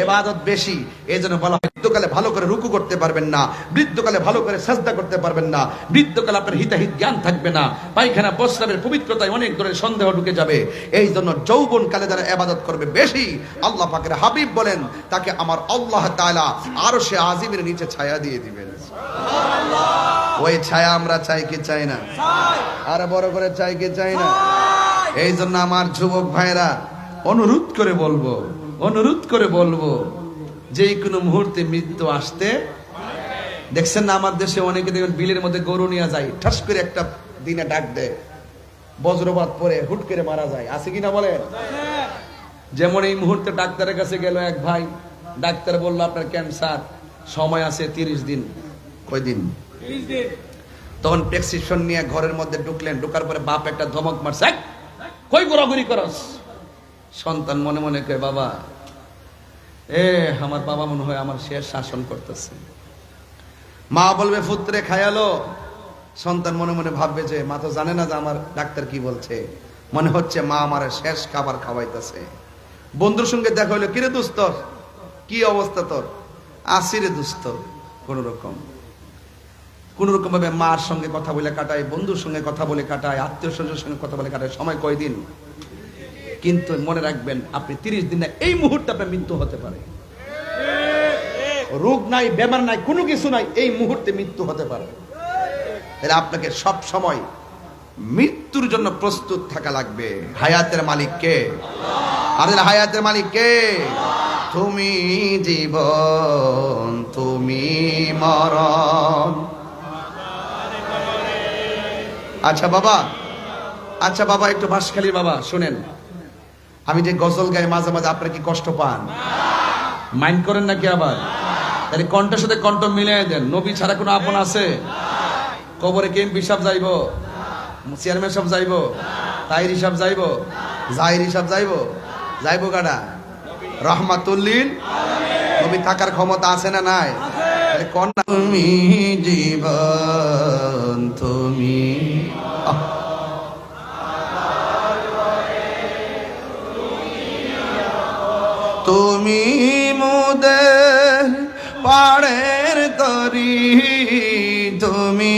ইবাদত বেশি। এজন্য বলা হয় বৃদ্ধকালে ভালো করে রুকু করতে পারবেন না, বৃদ্ধকালে ভালো করে সাজদা করতে পারবেন না, বৃদ্ধকালে আপনার হিতাহিত জ্ঞান থাকবে না, পায়খানা প্রস্রাবের পবিত্রতায় অনেক ধরনের সন্দেহ ঢুকে যাবে। এই জন্য যৌবন কালে যারা ইবাদত করবে বেশি, আল্লাহ পাকের হাবিব বলেন তাকে আমার আল্লাহ তাআলা আরশে আজিমের নিচে ছায়া দিয়ে দিবেন। সুবহানাল্লাহ। ওই ছায়া আমরা চাই কি চাই না? আর বড় করে চাই কি চাই না? এই জন্য আমার যুবক ভাইরা অনুরোধ করে বলবো যে কোনো মুহূর্তে মৃত্যু আসতে। দেখছেন না আমার দেশে অনেকে দেখবেন বিলের মধ্যে গরু নিয়ে যায়, ঠাস করে একটা দিনে ডাক দেয়, বজ্রপাত পরে হুট করে মারা যায়। আছে কিনা বলেন? যেমন এই মুহূর্তে ডাক্তারের কাছে গেল এক ভাই, ডাক্তার বলল আপনার ক্যান্সার, সময় আছে 30 দিন। কয় দিন? 30 দিন। তখন প্রেসক্রিপশন নিয়ে ঘরের মধ্যে ঢুকলেন, ঢুকার পরে বাপ একটা ধমক মারছে, কই ঘোরাঘুরি করস? সন্তান মনে মনে কয় বাবা, আমার বাবা মনে হয় আমার শেষ শাসন করতেছে। মা বলবে পুত্রে খায়ালো, সন্তান মনে মনে ভাববে যে মা তো জানে না যে আমার ডাক্তার কি বলছে, মনে হচ্ছে মা আমার শেষ খাবার খাওয়াইতেছে। বন্ধুর সঙ্গে দেখা হইলো, কিরে দোস্ত কি অবস্থা তোর? আসিরে দোস্ত কোন রকম। কোন রকম ভাবে মার সঙ্গে কথা বলে কাটায়, বন্ধুর সঙ্গে কথা বলে কাটায়, আত্মীয় স্বজনের সঙ্গে কথা বলে কাটায়, সময় কয়দিন। কিন্তু মনে রাখবেন, আপনি 30 দিন না, এই মুহূর্তে আপনার মৃত্যু হতে পারে। রোগ নাই, বেমার নাই, কোনো কিছু নাই, এই মুহূর্তে মৃত্যু হতে পারে। তাহলে আপনাকে সব সময় মৃত্যুর জন্য প্রস্তুত থাকা লাগবে। হায়াতের মালিক কে? আর হায়াতের মালিক কে? তুমি জীবন, তুমি মরণ। আচ্ছা বাবা, একটু বাঁশখালীর বাবা শুনেন, আমি যে গজল গাই মাঝে মাঝে, আপনারা কি কষ্ট পান? মাইন্ড করেন নাকি? আবার তাহলে কণ্ঠের সাথে কণ্ঠ মিলিয়ে দেন। নবী ছাড়া কোনো আপন আছে? কবরে কে এমপি সাহেব যাইব, চেয়ারম্যান সাহেব যাইব, তাহির সাহেব যাইব, জাহির সাহেব যাইব কাটা? রহমাতুল্লিল নবী থাকার ক্ষমতা আছে না নাই? তুমি জীবন, তুমি তুমি মোদের পাড়ের তরি, তুমি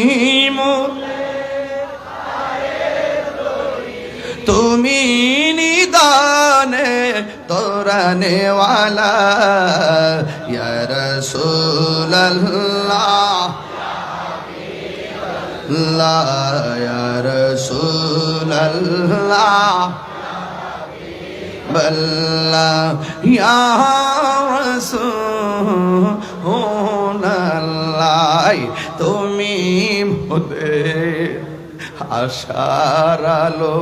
তুমি নিদানে তোরানে ওয়ালা ইয়া রাসূলুল্লাহ, ইয়া রাসূলুল্লাহ, বল্লাহ ইয়া রাসূলুল্লাহ, তুমি মোদের আশার আলো,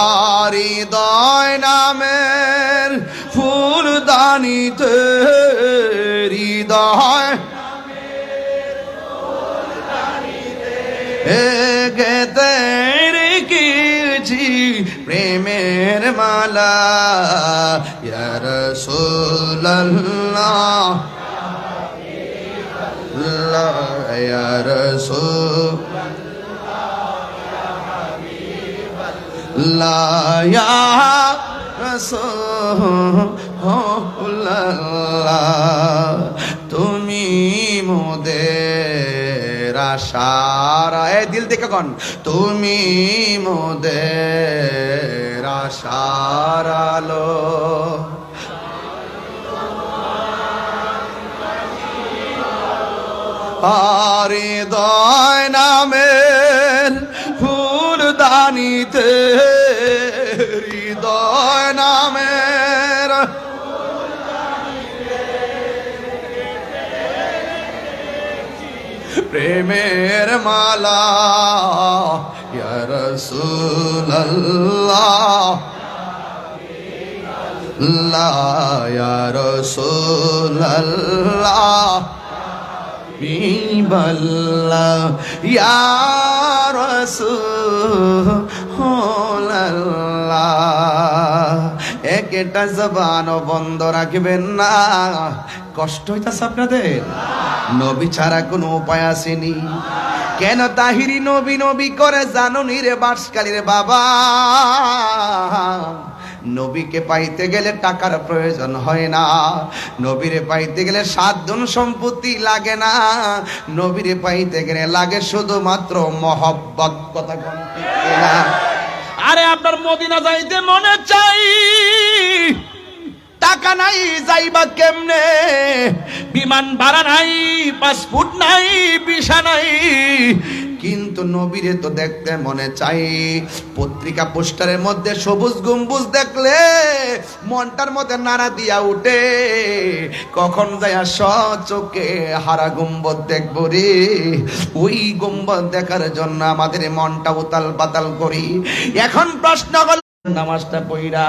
আর হৃদয় নামের ফুলদানিতে, হৃদয় গেতে রেখেছি প্রেমের মালা, ইয়া রাসূলুল্লাহ, ইয়া রাসূলুল্লাহ, ইয়া রাসূলুল্লাহ, তুমি মোদের আশার, দিল দেখে কন, তুমি মোদের আশার আলো, আর হৃদয় নামের ফুলদানিতে, হৃদয় নামের প্রেমের মালা, ইয়া রাসূলুল্লাহ, ইয়া রাসূলুল্লাহ, বিল্লাহ ইয়া রাসূলুল্লাহ। একটা জবানও বন্ধ রাখবেন না। কষ্ট হইতাছে আপনাদের? নবী ছাড়া কোনো উপায় আসেনি। কেন তাহিরি নবী নবী করে জানুনি রে বাঁশখালীর বাবা? নবীকে পাইতে গেলে টাকার প্রয়োজন হয় না, নবীরে পাইতে গেলে সাধন সম্পত্তি লাগে না, নবীরে পাইতে গেলে লাগে শুধুমাত্র মহব্বত। কথা কোন ঠিক না? আরে আপনার মদিনা যাইতে মনে চাই, টাকা নাই যাইবা কেমনে? বিমান ভাড়া নাই, পাসপোর্ট নাই, ভিসা নাই, কিন্তু নবীরে তো দেখতে মনে চাই। পত্রিকা পোস্টারের মধ্যে সবুজ গম্বুজ দেখলে মনটার মধ্যে নাড়া দিয়া উঠে, কখন যায় চোখে হারা গম্বুজ দেখবো রে। ওই গম্বুজ দেখার জন্য আমাদের মনটা উতাল পাতাল করি। এখন প্রশ্ন হল, নামাজটা পড়া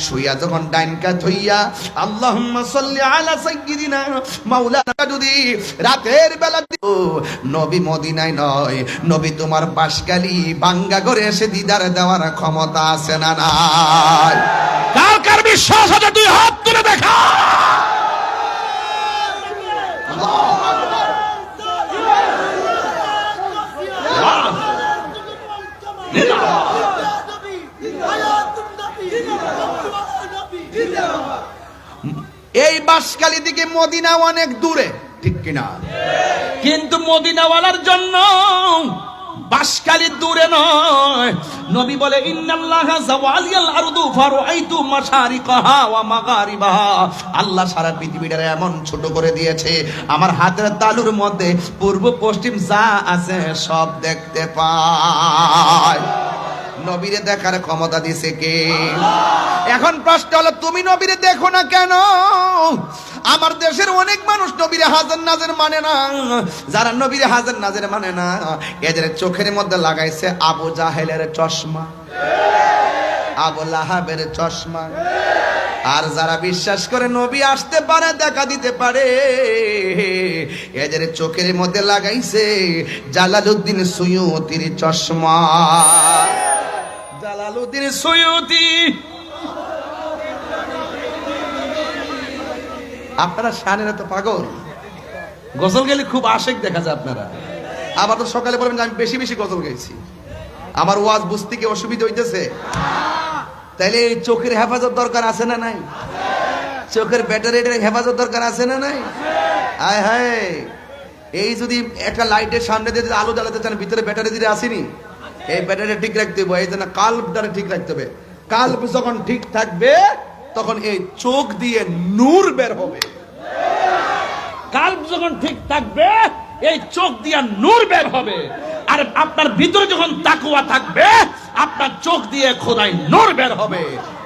শুইয়া যখন ডাইন কাত হইয়া আল্লাহুম্মা সাল্লি আলা সাইয়্যিদিনা মাওলানা, যদি রাতের বেলা নবী মদিনায় নয়, নবী তোমার বাঁশখালী বাঙ্গা করে এসে দিদার দেওয়ার ক্ষমতা আছে না নাই? কার কার বিশ্বাস আছে তুই হাত তুলে দেখা। এই বাঁশখালী থেকে মদিনা অনেক দূরে, ঠিক কিনা? কিন্তু মদিনাওয়ালার জন্য বাঁশখালী দূরে নয়। নবী বলে ইন্নাল্লাহা যাওয়ালিয়াল আরদু ফারাআইতু মাশারিকাহা ওয়া মাগারিবাহা। আল্লাহ সারা পৃথিবীটা এমন ছোট করে দিয়েছে, আমার হাতের তালুর মধ্যে পূর্ব পশ্চিম যা আছে সব দেখতে পায়। নবীরে দেখার ক্ষমতা দিছে কে? এখন প্রশ্ন হলো, তুমি নবীরে দেখো না কেন? আমার দেশের অনেক মানুষ নবীরে হাজার নাজের মানে না। যারা নবীরে হাজার নাজের মানে না, এদের চোখের মধ্যে লাগাইছে আবু জাহেলের চশমা, আবু লাহাবের চশমা। আর যারা বিশ্বাস করে নবী আসতে পারে, দেখা দিতে পারে, এদের চোখের মধ্যে লাগাইছে জালালউদ্দিন সুয়ুতির চশমা। Jalaluddin Suyuti. আপনারা শানের তো পাগল, গজল গেলে খুব আশেক দেখা যায় আপনারা। আবার তো সকালে বলবেন আমি বেশি বেশি গজল গাইছি, আমার ওয়াজ বুঝতে কি অসুবিধা হইতেছে? তাইলে এই চোখের হেফাজত দরকার আছে না নাই? চোখের ব্যাটারির হেফাজত দরকার আছে না নাই? আয় হায়, এই যদি একটা লাইটের সামনে দিয়ে আলো জ্বালাতে চান, ভিতরে ব্যাটারি দিয়ে আসেনি, এই ব্যাটারি ঠিক রাখতে হবে। এই জন্য কাল্বটারে ঠিক রাখতে হবে। কাল্ব যখন ঠিক থাকবে তখন এই চোখ দিয়ে নূর বের হবে। কাল্ব যখন ঠিক থাকবে এই চোখ দিয়ে নূর বের হবে। আর আপনার ভিতরে যখন তাকওয়া থাকবে আপনার চোখ দিয়ে খোদাই নূর বের হবে।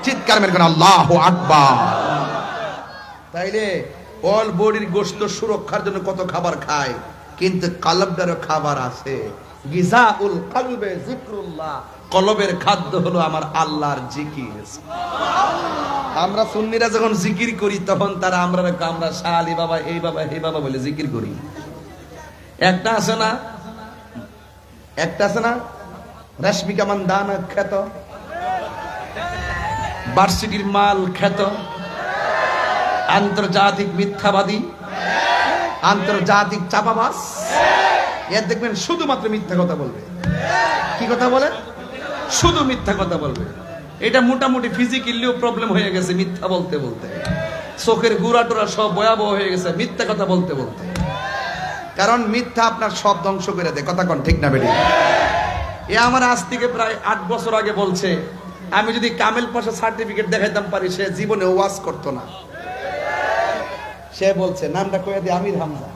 চিৎকার মেরে কোন আল্লাহু আকবার। তাইলে অল বডির গোশত সুরক্ষার জন্য কত খাবার খায়, কিন্তু কলবটারও খাবার আছে। গিজাউল কলবে যিকরুল্লাহ, কলবের খাদ্য হলো আমার আল্লাহর জিকির। আমরা সুন্নিরা যখন জিকির করি তখন তারা আমরা শাহ আলী বাবা, এই বাবা, এই বাবা বলে জিকির করি। একটা আছে না রশ্মিকা মান্দানা খ্যাত, ভার্সিটির মাল খ্যাত, আন্তর্জাতিক মিথ্যাবাদী, আন্তর্জাতিক চাপাবাজ। এর দেখবেন শুধুমাত্র মিথ্যা কথা বলবে। কি কথা বলে? শুধু মিথ্যা কথা বলবে। এটা মোটামুটি ফিজিক্যালিও প্রবলেম হয়ে গেছে মিথ্যা বলতে বলতে। চোখের গুড়া টুরা সব ভয়াবহ হয়ে গেছে মিথ্যা কথা বলতে বলতে। কারণ মিথ্যা আপনার সব ধ্বংস করে দেয়। কথা কোন ঠিক না বেটি? এ আমার আজ থেকে প্রায় 8 বছর আগে বলছে, আমি যদি কামেল পাশা সার্টিফিকেট দেখাইতাম পারি, সে জীবনে ওয়াজ করতো না। সে বলছে, নামটা কয়ে দিয়ে আমির হামজা।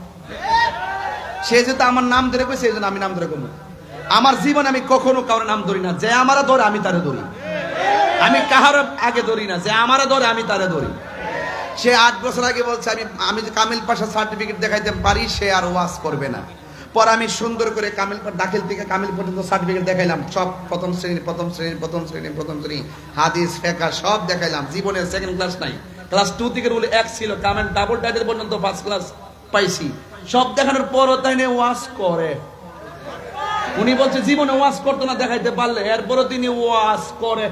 সে যেহেতু আমার নাম ধরে কইছে, এই জন্য আমি নাম ধরে কমু। আমার জীবনে আমি কখনো কারোর নাম ধরি না। যে আমারা ধরে আমি তারে ধরি। আমি কাহার আগে ধরি না, যে আমারা ধরে আমি তারে ধরি। সে 8 বছর আগে বলছে আমি কামিল পাশা সার্টিফিকেট দেখাইতে পারি, সে আর ওয়াজ করবে না। পর আমি সুন্দর করে কামিল দাখিল থেকে কামিল পর্যন্ত সার্টিফিকেট দেখাইলাম, সব প্রথম শ্রেণী হাদিস ফিকহ সব দেখাইলাম। জীবনে সেকেন্ড ক্লাস নাই, ক্লাস 2 থেকে বলে 1 ছিল, কামিল ডাবল টাইটেল পর্যন্ত ফার্স্ট ক্লাস পাইছি। সব দেখানোর পরও তাই নিয়ে ওয়াজ করে। উনি বলছে জীবনে ওয়াজ করতো না দেখাইতে পারলে, এরপরও তিনি ওয়াজ করে।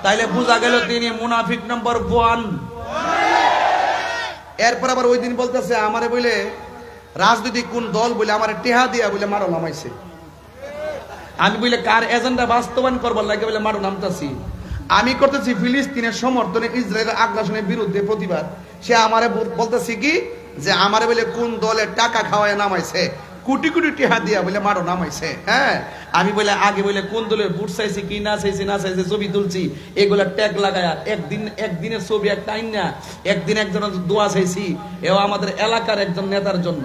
তাইলে বোঝা গেল তিনি মুনাফিক নাম্বার 1। এরপর আবার ওই দিন বলতেছে আমারে বলে রাজনৈতিক কোন দল বলে আমারে টেহা দিয়া বলে মারো নামাইছে। আমি বলে কার এজেন্ডা বাস্তবায়ন করবার লাগে বলে মারো নামতাছি। আমি করতেছি ফিলিস্তিনের সমর্থনে, ইসরায়েলের আগ্রাসনের বিরুদ্ধে প্রতিবাদ। সে আমারে বলতেছি কি যে আমারে বলে কোন দলের টাকা খাওয়ায় নামাইছে, কোটি কোটি টেহা দিয়া বলে মারো নামাইছে। হ্যাঁ, আমি বলে আগে বলে কোন দলের বুট চাইছি কি না চাইছি ছবি তুলছি, এগুলা ট্যাগ লাগায়া একদিনের ছবি একটা আইন না, একদিন একজনের দোয়া চাইছি। এও আমাদের এলাকার একজন নেতার জন্য,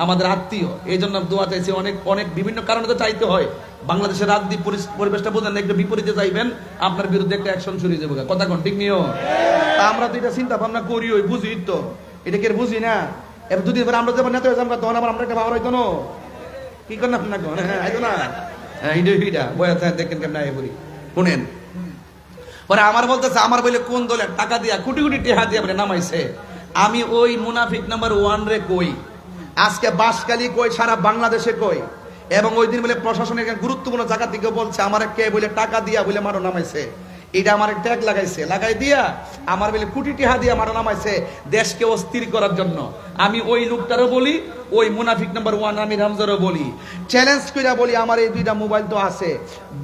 আমাদের আত্মীয়, এই জন্য দোয়া চাইছি। অনেক অনেক বিভিন্ন কারণে তো চাইতে হয়। বাংলাদেশের রাজনীতি পরিবেশটা বোঝেন, একটু বিপরীতে যাইবেন, আপনার বিরুদ্ধে একটা অ্যাকশন শুরু হয়ে যাবে। কথা কোন ঠিক নিও? আমরা তো এটা চিন্তা ভাবনা করি, ওই বুঝি তো, এটা কে বুঝি না। এবার দুদিন পরে আমরা যখন নেতা হয়ে যাবো তখন আবার আমরা একটা ভাবার হইতো না, কি করেন আপনার কোন? হ্যাঁ আইতো না, হিডা বয়া দেখেন কেমন আয় করি। শুনেন, পরে আমার বলতেছে আমার বলে কোন দলে টাকা দিয়া কোটি কোটি টেহা দিয়া বলে নামাইছে। আমি ওই মুনাফিক নাম্বার 1 রে কই, আজকে বাঁশখালী কই, সারা বাংলাদেশে কই। এবং ওই দিন বলে প্রশাসনের গুরুত্বপূর্ণ জায়গা থেকে বলছে আমার কে বলে টাকা দিয়া বলে মারো নামাইছে। এটা আমার ট্যাগ লাগাইছে, লাগাই দিয়া আমার বলে কোটি টিহা দিয়া মারো নামাইছে দেশকে অস্থির করার জন্য। আমি ওই লোকটারও বলি, ওই মুনাফিক নাম্বার 1 আমির হামজারও বলি, চ্যালেঞ্জ কইরা বলি, আমার এই 2টা মোবাইল তো আছে।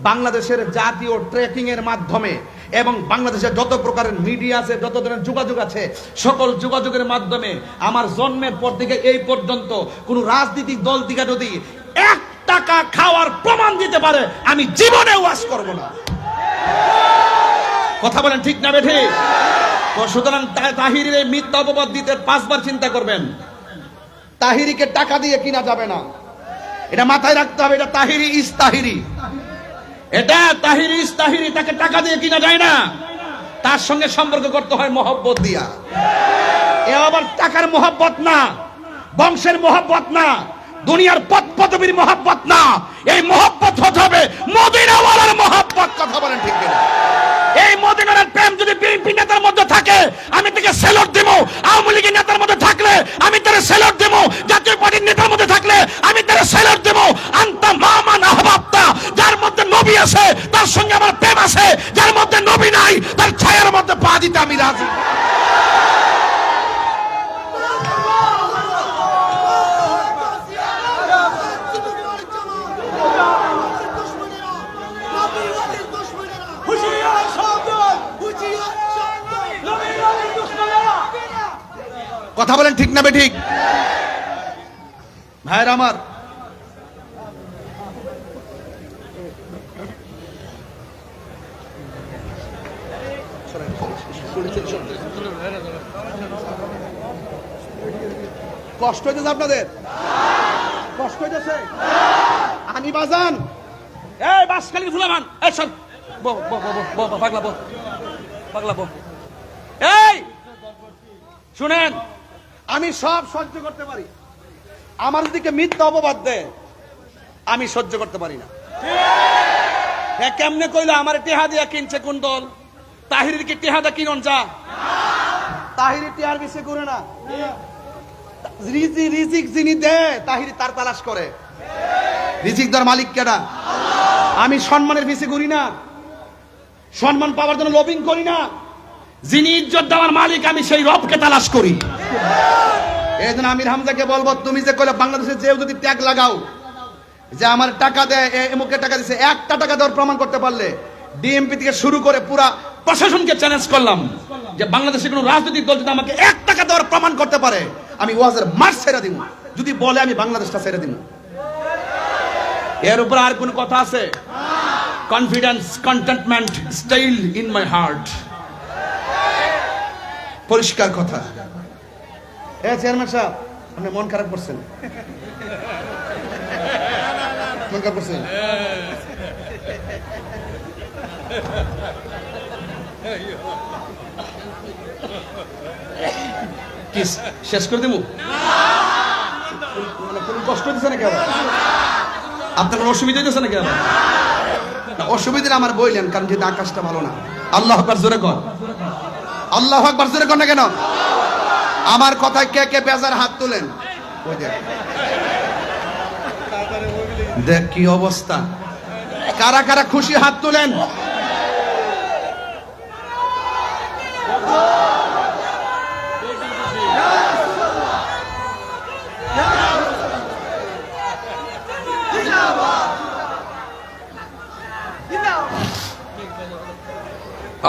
বাংলাদেশের জাতীয় ট্র্যাকিং এর মাধ্যমে এবং বাংলাদেশের যত প্রকারের মিডিয়া আছে, যত ধরনের যোগাযোগ আছে, সকল যোগাযোগের মাধ্যমে আমার জন্মের পর থেকে এই পর্যন্ত কোন রাজনৈতিক দল থেকে যদি 1 টাকা খাওয়ার প্রমাণ দিতে পারে, আমি জীবনে ওয়াজ করব না। কথা বলেন ঠিক না বেঠি? তো সুতরাং তাহিরের এই মিথ্যা অপবাদ দিতে 5 বার চিন্তা করবেন। তাহিরিকে টাকা দিয়ে কিনা যাবে না, এটা মাথায় রাখতে হবে। এটা তাহিরি ইস তাহিরি, এটা তাহিরি ইস তাহিরি, তাকে টাকা দিয়ে কিনা যায় না, তার সঙ্গে সম্পর্ক করতে হয় মহব্বত দিয়া। এ আবার টাকার মহব্বত না, বংশের মহব্বত না, দুনিয়ার পদ পদবীর মহব্বত না, এই মহব্বত হতে হবে মদিনাওয়ালার মহব্বত। কথা বলেন ঠিক কিনা? এই মদিনার প্রেম যদি বিএনপি নেতার মধ্যে থাকে, আমি তাকে সেলুট দেব। আওয়ামী লীগের নেতার মধ্যে থাকলে আমি তাকে সেলুট দেব। জাতীয় পার্টির নেতার মধ্যে থাকলে আমি তাকে সেলুট দেব। আনতা মামান আহবাবতা, যার মধ্যে নবী আছে তার সঙ্গে আমার প্রেম আছে, যার মধ্যে নবী নাই তার ছায়ার মধ্যে পা দিতে আমি রাজি। কথা বলেন ঠিক না বেঠিক? ভাইরা আমার, কষ্ট হইতেছে আপনাদের? কষ্ট হইতেছে? আমি বাজান এই বাসখালীর ফুলামান, এই সব পাগলা বো, পাগলা বো। এই শুনেন, আমি সব সহ্য করতে পারি, আমার যদি মিথ্যা অপবাদ দেয় আমি সহ্য করতে পারি না। কেমনে কইলো আমার টেহা দিয়া কিনছে কোন দল? তাহিরের কি টেহাদা কিনন যা? তাহিরি টেহার বেশি করে না, রিজিক যিনি দেয় তাহিরি তার তালাশ করে। রিজিক দেওয়ার মালিক কেডা? আমি সম্মানের বেশি করি না, সম্মান পাওয়ার জন্য লবিং করি না। যিনি ইজ্জত দেওয়ার মালিক আমি সেই রবকে তালাশ করি। এই জন্য আমির হামজাকে বলবো, তুমি যে কইলে বাংলাদেশে যেও যদি ট্যাগ লাগাও যে আমার টাকা দেয়, এমকে টাকা দিছে, 1 টাকা দেওয়ার প্রমাণ করতে পারলে ডিএমপি থেকে শুরু করে পুরা প্রশাসনকে চ্যালেঞ্জ করলাম যে বাংলাদেশের কোন রাজনৈতিক দল যদি আমাকে 1 টাকা দেওয়ার প্রমাণ করতে পারে আমি ওয়াজের মাঠ ছেড়ে দিব। যদি বলে আমি বাংলাদেশটা ছেড়ে দিব। এর উপর আর কোন কথা আছে? Confidence, contentment, style in my heart. পরিষ্কার কথা। চেয়ারম্যান সাহেব, আপনি মন খারাপ করছেন? মন খারাপ করছেন? কি শেষ করে দেবো? মানে কোন কষ্ট দিচ্ছে নাকি আবার? আপনার কোনো অসুবিধা দিচ্ছে নাকি আবার? অসুবিধা আমার বইলেন, কারণ যেহেতু আকাশটা ভালো না। আল্লাহ আকবার জোরে কর, আল্লাহ আকবার জোরে কর না কেন? আমার কথায় কে কে বেজার হাত তোলেন? দেখ কি অবস্থা, কারা কারা খুশি হাত তোলেন?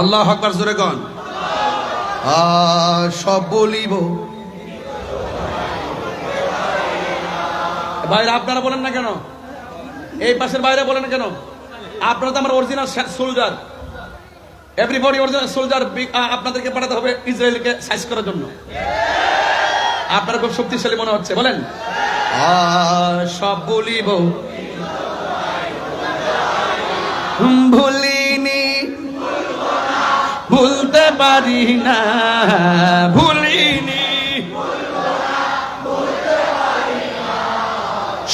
আল্লাহ আকবার জোরে কর। সব বলিব। ভাইরা আপনারা বলেন না কেন? এই পাশের বাইরে বলেন না কেন? আপনারা তো আমার original soldier, everybody original soldier. আপনাদেরকে পাঠাতে হবে ইসরায়েলকে সাইজ করার জন্য। আপনারা খুব শক্তিশালী মনে হচ্ছে, বলেন সব বলিব। ভুলিনি, ভুলতে পারি না, ভুলিনি,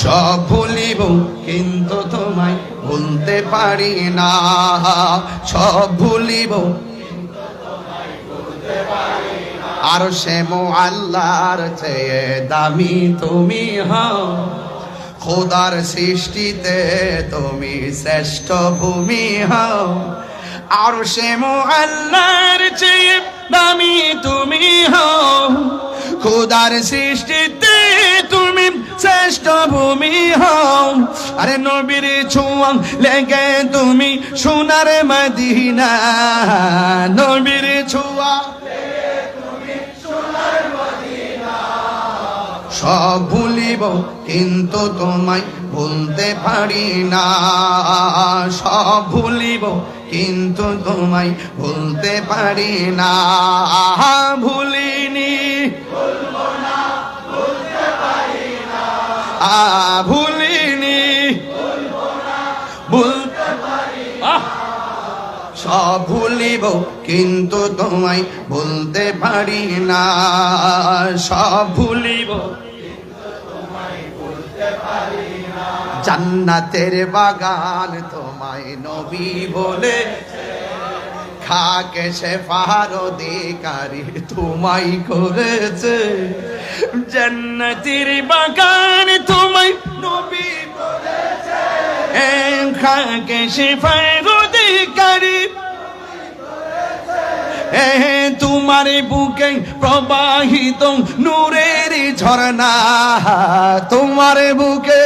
সব ভুলিব কিন্তু তোমায় ভুলতে পারি না। সব ভুলিব আর সে আল্লাহর চেয়ে দামি তুমি হও। খোদার সৃষ্টিতে তুমি শ্রেষ্ঠ ভূমি হও। আর সে আল্লাহর চেয়ে দামি তুমি হও। খোদার সৃষ্টিতে তুমি শ্রেষ্ঠ ভূমি হও। আরে নবীর ছোঁয়া লেগে তুমি সোনার মদিনা, নবীর ছোঁয়া সব ভুলিব কিন্তু তোমায় ভুলতে পারি না, সব ভুলিব কিন্তু তোমায় ভুলতে পারি না, ভুলিনি ভুলিনি ভুলতে পারি সব ভুলিব কিন্তু তোমায় ভুলতে পারি না, সব ভুলিব জান্নাতের বাগান তোমায় নবী বলে, খাকে সে ফার অধিকারী তোমায় করেছে, জান্নাতের বাগান তোমায় নবী বলেছে, খাকে সে ফার অধিকারী তোমার বুকে প্রবাহিত নূরের ঝর্ণা, তোমার বুকে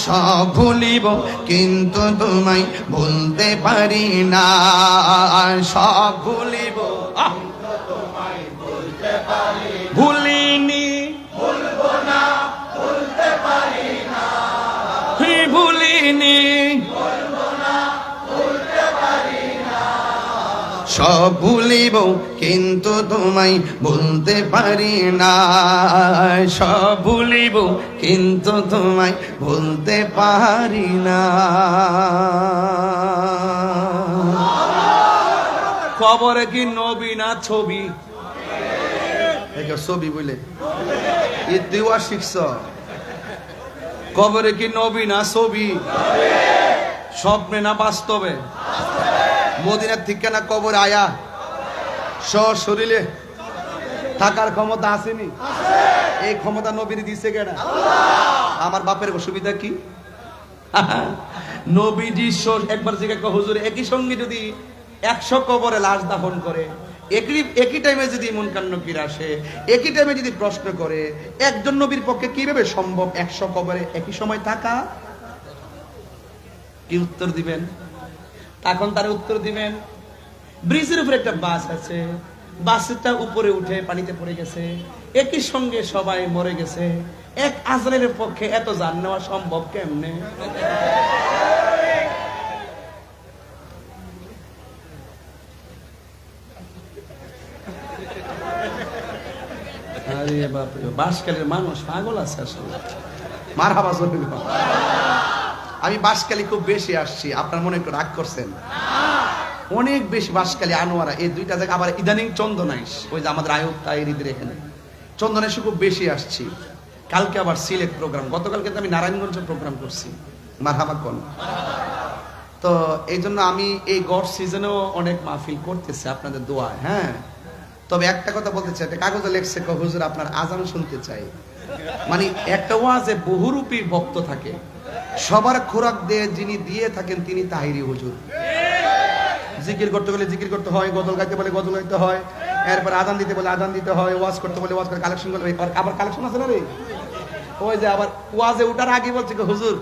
সব ভুলিব কিন্তু তোমায় ভুলতে পারি না, সব ভুলিব ভুলিনি ভুলবো না ভুলতে পারি না, ভুলিনি সব ভুলিব কিন্তু তোমায় ভুলতে পারি না, সব ভুলিব কিন্তু তোমায় ভুলতে পারি না। কবরে কি নবী না ছবি? ছবি বলে এ দেওয়া শিখছ। কবরে কি নবী না ছবি? স্বপ্নে না বাস্তবে? মদিনার ঠিকানা কবর আয়া শরীরে থাকার ক্ষমতা আসেনি, এই ক্ষমতা নবীর দিছে কেনা? আমার বাপের অসুবিধা কি? নবীজি একবার জিজ্ঞাসা হুজুর একই সঙ্গে যদি 100 কবরে লাশ দাফন করে, একই টাইমে যদি মন কান্নকির আসে, একই টাইমে যদি প্রশ্ন করে, একজন নবীর পক্ষে কিভাবে সম্ভব 100 কবরে একই সময় থাকা? কি উত্তর দিবেন? এখন তার উত্তর দিবেন, ব্রিজের উপরে একটা বাস আছে, বাসটা উপরে উঠে পানিতে পড়ে গেছে, একই সঙ্গে সবাই মরে গেছে, এক আজরাইলের পক্ষে এত জান নেওয়া সম্ভব কেমনে? আরে বাপরে, বাঁশখালীর মানুষ পাগল আছে আসলে। মারহাবা জরুরি। আমি বাঁশখালী খুব বেশি আসছি, আপনার মনে একটু রাগ করছেন? অনেক বেশি বাঁশখালী, আনোয়ারা, এই দুইটা জায়গা, আবার ইদানিং চন্দনাইশ, ওই যে আমাদের আয়ুব তাইরিদের এখানে চন্দনাইশে খুব বেশি আসছি। কালকে আবার সিলেট প্রোগ্রাম, গতকালকে তো আমি নারায়ণগঞ্জে প্রোগ্রাম করছি। মারহাবা কোন। তো এই জন্য আমি এই গড সিজনেও অনেক মাহফিল করতেছি আপনাদের দোয়ায়। হ্যাঁ, তবে একটা কথা বলতে চাই, একটা কাগজে লেখছে হুজুর আপনার আজান শুনতে চাই। মানে একটা ওয়াজে বহুরূপী ভক্ত থাকে, সবার খোরাক দিয়ে যিনি দিয়ে থাকেন তিনি তাহিরি হুজুর। জিকির করতে বলে জিকির করতে হয়, গজল গাইতে বলে গজল গাইতে হয়, এরপর আদান দিতে বলে আদান দিতে হয়, ওয়াজ করতে বলে ওয়াজ করে, কালেকশন করলে আবার কালেকশন আছে না রে। ওই যে আবার ওয়াজে উঠার আগে বলছে হুজুর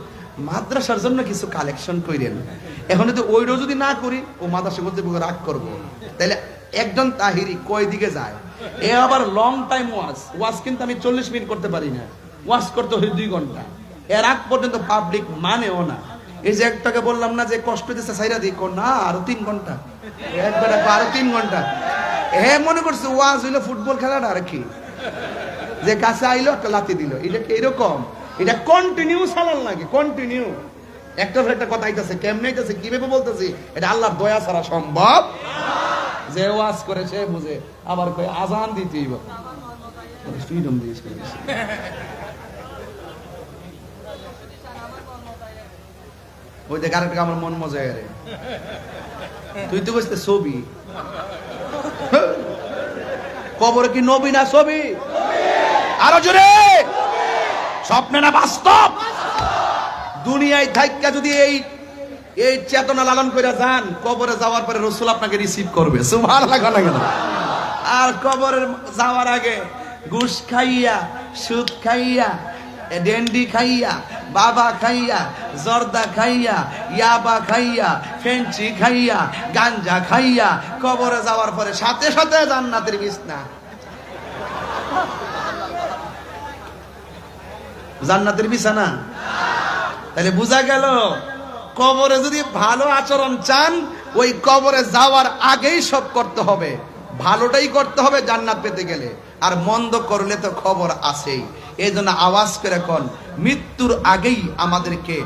মাদ্রাসার জন্য কিছু কালেকশন করেন। এখন যদি ওইটাও যদি না করি, ও মাদ্রাসা করতে রাগ করবো। তাহলে একজন তাহিরি কয় দিকে যায়? এ আবার লং টাইম ওয়াজ কিন্তু আমি 40 মিনিট করতে পারি না, ওয়াজ করতে হয় 2 ঘন্টা। এর আগ পর্যন্ত পাবলিক মানেও না। এই যে একটাকে বললাম না যে কষ্ট দিচ্ছে সাইরা দিই, না আরো 3 ঘন্টা, একবার আরো 3 ঘন্টা। হ্যাঁ, মনে করছে ওয়াজ হইলো ফুটবল খেলাটা আর কি, যে কাছে আইলো একটা লাথি দিল। এটা কি এরকম? এটা কন্টিনিউ চালান লাগে, কন্টিনিউ। একটা কথা আইতাছে, কেমনে আইতাছে, কিভাবে বলতেছি, এটা আল্লাহর দয়া ছাড়া সম্ভব। যে ওয়াজ করে সে বুঝে। আবার কই আজান দিতেই ফ্রিডম দিয়েছ। ওই যে আরেকটা আমার মন মজা গেলে, তুই তো বুঝতে ছবি। কবর কি নবী না ছবি? আরো জোরে, স্বপ্নে না বাস্তব? দুনিয়ায় থাইকা যদি এই চেতনা লালন করে যান, কবরে যাওয়ার পরে রসুল আপনাকে রিসিভ করবে। সুবহানাল্লাহ। আর কবরের যাওয়ার আগে ঘুষ খাইয়া, সুদ খাইয়া, ডেন্ডি খাইয়া, বাবা খাইয়া, জর্দা খাইয়া, ইয়াবা খাইয়া, ফেঞ্চি খাইয়া, গাঞ্জা খাইয়া কবরে যাওয়ার পরে সাথে সাথে জান্নাতের বিছনা। জান্নাতের বিছানা। তাহলে বোঝা গেল কবরে যদি ভালো আচরণ চান, ওই কবরে যাওয়ার আগেই সব করতে হবে, ভালোটাই করতে হবে জান্নাত পেতে গেলে। আর মন্দ করলে তো খবর আছেই। এই জন্য আওয়াজ করে কোন, মৃত্যুর আগেই আমাদেরকে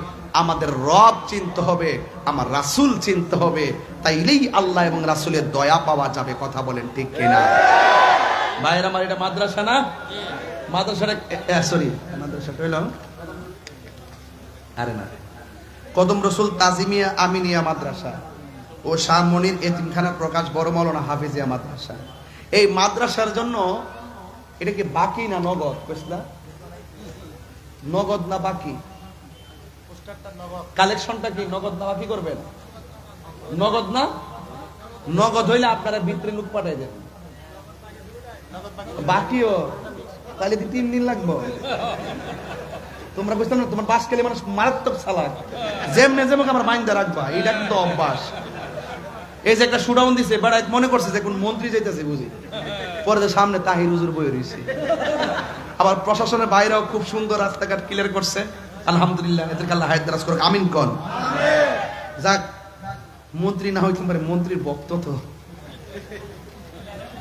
আমাদের রব চিনতে হবে, আমার রাসূল চিনতে হবে, তাইলেই আল্লাহ এবং রাসূলের দয়া পাওয়া যাবে। কথা বলেন ঠিক কিনা? ভাইয়ের আমার, এটা মাদ্রাসা না? মাদ্রাসাটা সরি, মাদ্রাসাটা হইল আরে না, কদম রসুল তাজিমিয়া আমিনিয়া মাদ্রাসা ও শাহ মনির এতিমখানা প্রকাশ বড় মাওলানা হাফিজিয়া মাদ্রাসা। এই মাদ্রাসার জন্য এটা কি বাকি না নগদ? বুঝলা, নগদ না বাকি? কালেকশনটা কি নগদ না বাকি করবেন? নগদ না? নগদ হইলে আপনারা ভিতরে লোক পাঠাই দেন। বাকিও তাহলে 3 দিন লাগবে। তোমরা বুঝতাম না, তোমার বাসকালে মানুষ মারাত্মক চালাক, যেমনে যেমন আমার মাইন্ডে রাখবা, এটা কিন্তু অভ্যাস। এই যে একটা শুডাউন দিছে, বেড়াই মনে করছে যে কোন মন্ত্রী যাইতেছে বুঝি, পরে যে সামনে তাহির হুজুর বই রয়েছে। আবার প্রশাসনের বাইরেও খুব সুন্দর রাস্তাঘাট ক্লিয়ার করছে, আলহামদুলিল্লাহ। এদের আল্লাহ হায়াত দারাজ করুক, আমিন কোন। যাক, মন্ত্রী না হইতে পারে, মন্ত্রীর ভক্ত তো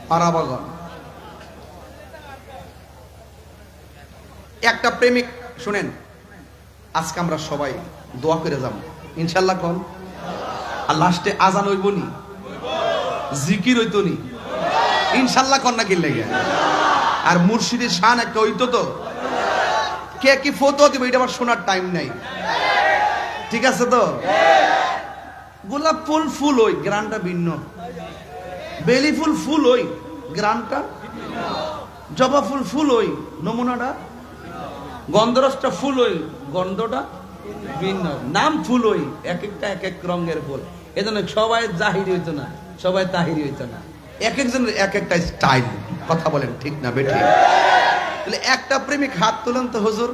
পারাবাগন। একটা প্রেমিক, শুনেন, আজকে আমরা সবাই দোয়া করে যাব ইনশাআল্লাহ কোন। আর লাস্টে আজান হইব নি, জিকির হইতো নি ইনশাআল্লাহ কোন, না কি লাগে? আর মুর্শিদের শান একটা হইতো তো। কে কি ফটো দিবে এটা আমার শোনার টাইম নাই, ঠিক আছে তো? গোলাপ ফুল ফুল ওই গ্রানটা ভিন্ন, বেলি ফুল ফুল ওই গ্রানটা, জবা ফুল ফুল ওই নমুনাটা, গন্ধরসটা ফুল ওই গন্ধটা ভিন্ন, নাম ফুল ওই, এক একটা এক এক রঙের ফুল। এজন্য সবাই জাহিরি হইতো না, সবাই তাহিরি হইতো না, এক একজনের এক একটা স্টাইল। কথা বলেন ঠিক না বেঠিক? তাহলে একটা প্রেমিক হাত তুলেন তো হুজুর,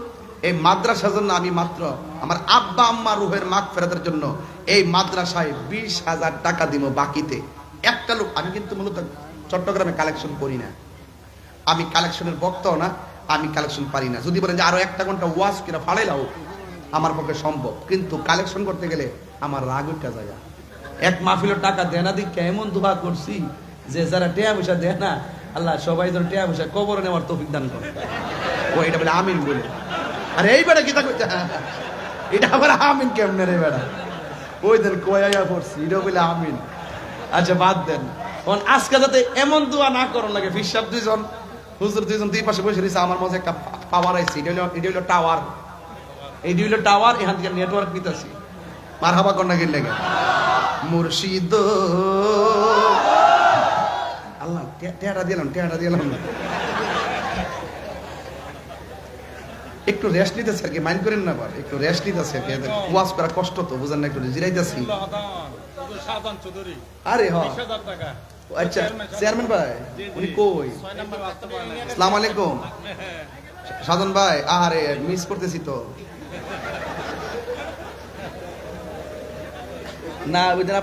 এই মাদ্রাসার জন্য আমি মাত্র আমার আব্বা আম্মা রুহের মাগফিরাতের জন্য এই মাদ্রাসায় 20,000 টাকা দিব বাকিতে। একটা লোক, আমি কিন্তু মূলত চট্টগ্রামে কালেকশন করি না, আমি কালেকশনের বক্তাও না, আমি কালেকশন পারি না। যদি বলেন যে আরো 1 ঘন্টা ওয়াজ কিনা ফাড়াইলাও, আমার পক্ষে সম্ভব, কিন্তু কালেকশন করতে গেলে আমার রাগ উঠা জায়গা। এক মাহফিলের টাকা দেনা দিক এমন দোয়া করছি যে যারা টেয়া পয়সা দেয় না, আল্লাহ সবাই যেন টেয়া পয়সা কবরে নেওয়ার তৌফিক দান করে। ও এটা বলে আমিন বলে, আরে এই বেটা কি তা কইতা, এটা আবার আমিন কেমনে রে বেটা? ওই দিন কয়া পড়ছি, এটা বলে আমিন। আচ্ছা বাদ দেন, আজকে যাতে এমন দোয়া না করন লাগে। ফিসাব দুইজন হুজুর দুইজন দুই পাশে বসে রয়েছে, আমার মাঝে একটা পাওয়ার আইছে, এটা হইলো টাওয়ার, এই হইলো টাওয়ার, এখান থেকে নেটওয়ার্ক নিতেছি। মারহাবা কন্যা গেলে লেগে মুর্শিদ আল্লাহ, টেহাটা দিলাম, টেহাটা দিলাম। একটু রেস্ট নিতেছে আর কি, মাইন্ড করেন না, একটু রেস্ট নিতেছে আর কি, ওয়াজ করা কষ্ট তো, বুঝেন না, একটু জিরাইতেছি। আরে হ্যাঁ, আচ্ছা চেয়ারম্যান ভাই উনি কই? আসসালামু আলাইকুম সাধন ভাই, আরে মিস করতেছি তো। না ওই দিন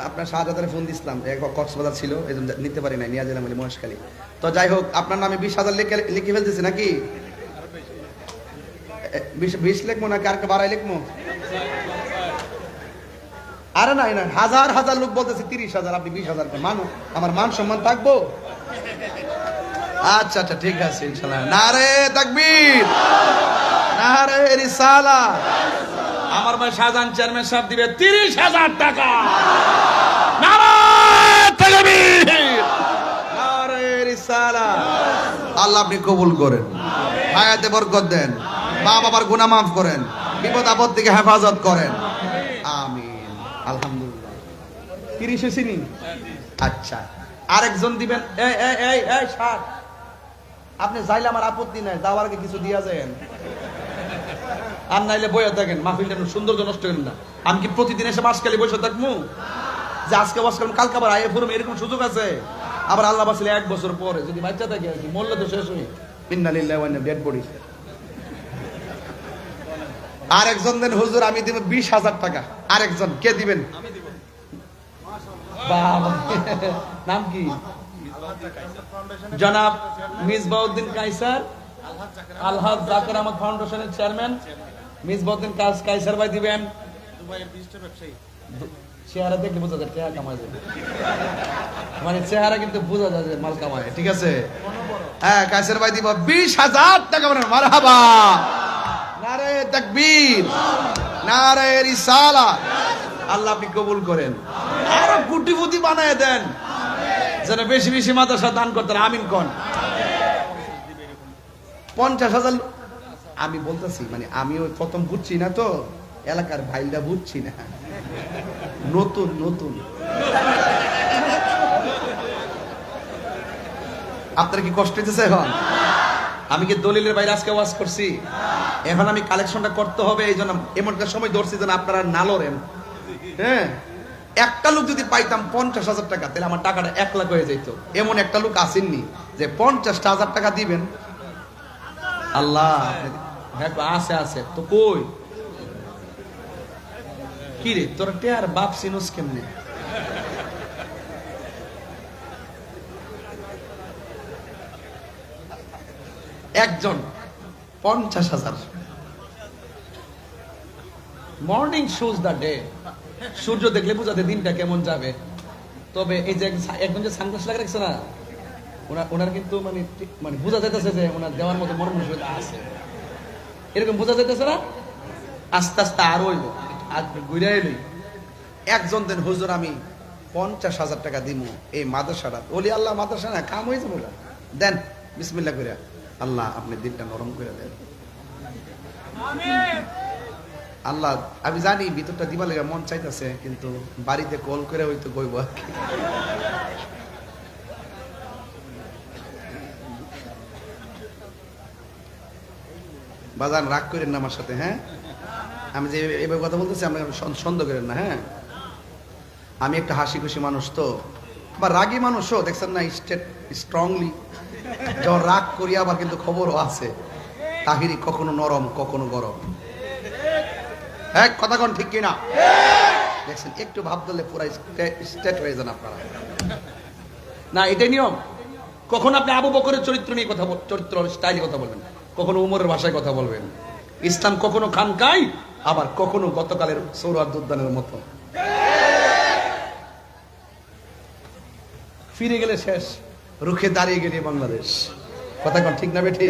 আপনার শাহজাদারে ফোন দিছিলাম, কক্সবাজার ছিল, এই জন্য নিতে পারি নাই, নিয়ে গেলাম মহেশখালী। তো যাই হোক, আপনার নামে 20,000 লিখে ফেলতেছি নাকি? 20 লিখবো নাকি আর বাড়াই লিখবো? আরে না, হাজার হাজার লোক বলতেছে 30,000, আপনি 20,000 মানুষ, আমার মান সম্মান থাকবো। আচ্ছা আচ্ছা ঠিক আছে ইনশাআল্লাহ। নারে তাকবীর, নারে রিসালাত। আমার ভাই শাহজাহান চেয়ারম্যান সাহেব দিবে 30,000 টাকা। নারে তাকবীর, নারে রিসালাত। আল্লাহ আপনি কবুল করেন, হায়াতে বরকত দেন, মা বাবার গুনাহ মাফ করেন, বিপদ আপদ থেকে হেফাজত করেন, আমিন। আলহামদুলিল্লাহ। 30 চিনি। আচ্ছা আরেকজন দিবেন। এই এই এই এই সার, আপনি যাইলে আমার আপত্তি নাই, যাওয়ার আগে কিছু দিয়া যান, আর নাইলে বইয়া থাকেন, মাহফিলটা সৌন্দর্য নষ্ট করেন না। আমি কি প্রতিদিন এসে মাসকালি বসে থাকবো যে আজকে ওয়াজ করলাম কালকে আবার আইয়ে ফুরুম, এরকম সুযোগ আছে? আবার আল্লাহ বাঁচলে 1 বছর পরে যদি বাচ্চা থাকে আর কি, মরলে তো শেষ হই, ইন্না লিল্লাহি ওয়া ইন্না ডেড বডি। আরেকজন দেন হুজুর আমি দিব 20,000 টাকা। আরেকজন কে দিবেন? বাবা নাম কি? জনাব মিসবাউদ্দিন কায়সার, আলহাজ জাকের আহমদ ফাউন্ডেশনের চেয়ারম্যান মিসবাউদ্দিন কায়সার ভাই দিবেন। চেহারা দেখলে বোঝা যায় টাকা কামায় যায়, মানে চেহারা কিন্তু বোঝা যায় যে মাল কামায়, ঠিক আছে? হ্যাঁ কায়সার ভাই দিব 20,000 টাকা। মানে মারহাবা, নারে তাকবীর, নারে রিসালাত। আল্লাহ আপনি কবুল করেন, আরো কোটিপতি বানায় দেন, যেন বেশি বেশি মাদ্রাসা দান করতেন। আমিন কোন। 50,000 আমি বলতেছি, মানে আমি ওই প্রথম বুঝছি না তো, এলাকার ভাইরা বুঝছি না, নতুন নতুন। আপনার কি কষ্ট হইতেছে এখন? আমি কি দলিলের বাইরে আজকে ওয়াজ করছি? এখন আমি কালেকশনটা করতে হবে, এই জন্য এমন একটা সময় ধরছি যেন আপনারা না লড়েন। হ্যাঁ, একটা লোক যদি পাইতাম 50,000 টাকা, তাহলে আমার টাকাটা 1 লাখ হয়ে যেত। এমন একটা লোক আসেননি যে 50,000 টাকা দিবেন। আল্লাহ হ্যাঁ আছে আছে তো, কই কি রে তোর টেয়ার বাপ সিনোস কেমনে? একজন 50,000। মর্নিং শুজ দ্য ডে, সূর্য দেখলে বুঝাতে দিনটা কেমন যাবে। তবে এই যে একজন যে সানগ্লাস লাগা রাখছে না, ওনার কিন্তু মানে বোঝা যাইতেছে যে ওনার দেওয়ার মতো মনমানসিকতা আছে, এরকম বোঝা যাইতেছে না? আস্তে আস্তে আরো হইব, আজ ঘুরে এলি। একজন দেন হুজুর আমি 50,000 টাকা দিব এই মাদ্রাসাটা। বলি আল্লাহ মাদ্রাসা না কাম হয়েছে বলে দেন, বিসমিল্লাহ করে। আল্লাহ আপনি দিলটা নরম করে দেন। আল্লাহ আমি জানি ভিতরটা দিবা লেগে মন চাইতেছে, কিন্তু বাড়িতে কল করে হয়তো কইব আর কি। বাজান রাগ করেন না আমার সাথে, হ্যাঁ? আমি যে এভাবে কথা বলতেছি আমি সন্দেহ করেন না, হ্যাঁ? আমি একটা হাসি খুশি মানুষ তো, বা রাগী মানুষও দেখছেন না, স্ট্রংলি যখন রাগ করি, আবার কিন্তু খবরও আছে তাহিরি কখনো নরম কখনো গরম। হ্যাঁ কথা কোন ঠিক কিনা? দেখছেন একটু ভাব দিলে পুরো স্টেট হয়ে যান আপনারা। না এটাই নিয়ম। কখনো আপনি আবু বকরের চরিত্র নিয়ে কথা, চরিত্র স্টাইলে কথা বলবেন, কখনো উমরের ভাষায় কথা বলবেন। ইসলাম কখনো খানকাই, আবার কখনো গতকালের সৌরাদ উদ্যানের মতো। ফিরে গেলে শেষ, রুখে দাঁড়িয়ে গেলে বাংলাদেশ। কথা কোন ঠিক না বেঠি?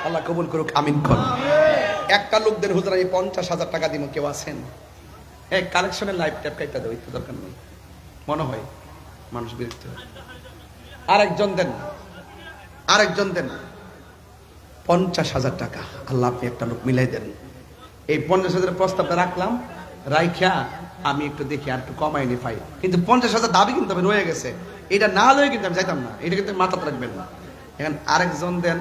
আল্লাহ কবুল করুক, আমিন কোন। একটা লোকদের হুজুর আমি 50,000 টাকা দিব, কেউ আছেন? এক কালেকশনের লাইভ ট্যাপ কাইটা দেবো, একটু দরকার নেই, মনে হয় মানুষ বিরক্ত হয়। আরেকজন দেন, আরেকজন দেন 50,000 টাকা। আল্লাহ আপনি একটা লোক মিলাই দেন। এই 50,000 প্রস্তাবটা রাখলাম, রাইখা আমি একটু দেখি আর একটু কমাই নি পাই, কিন্তু 50,000 দাবি কিন্তু আমি রয়ে গেছে, এটা না লয়ে কিন্তু আমি যাইতাম না, এটা কিন্তু মাথাতে রাখবেন না। এখন আরেকজন দেন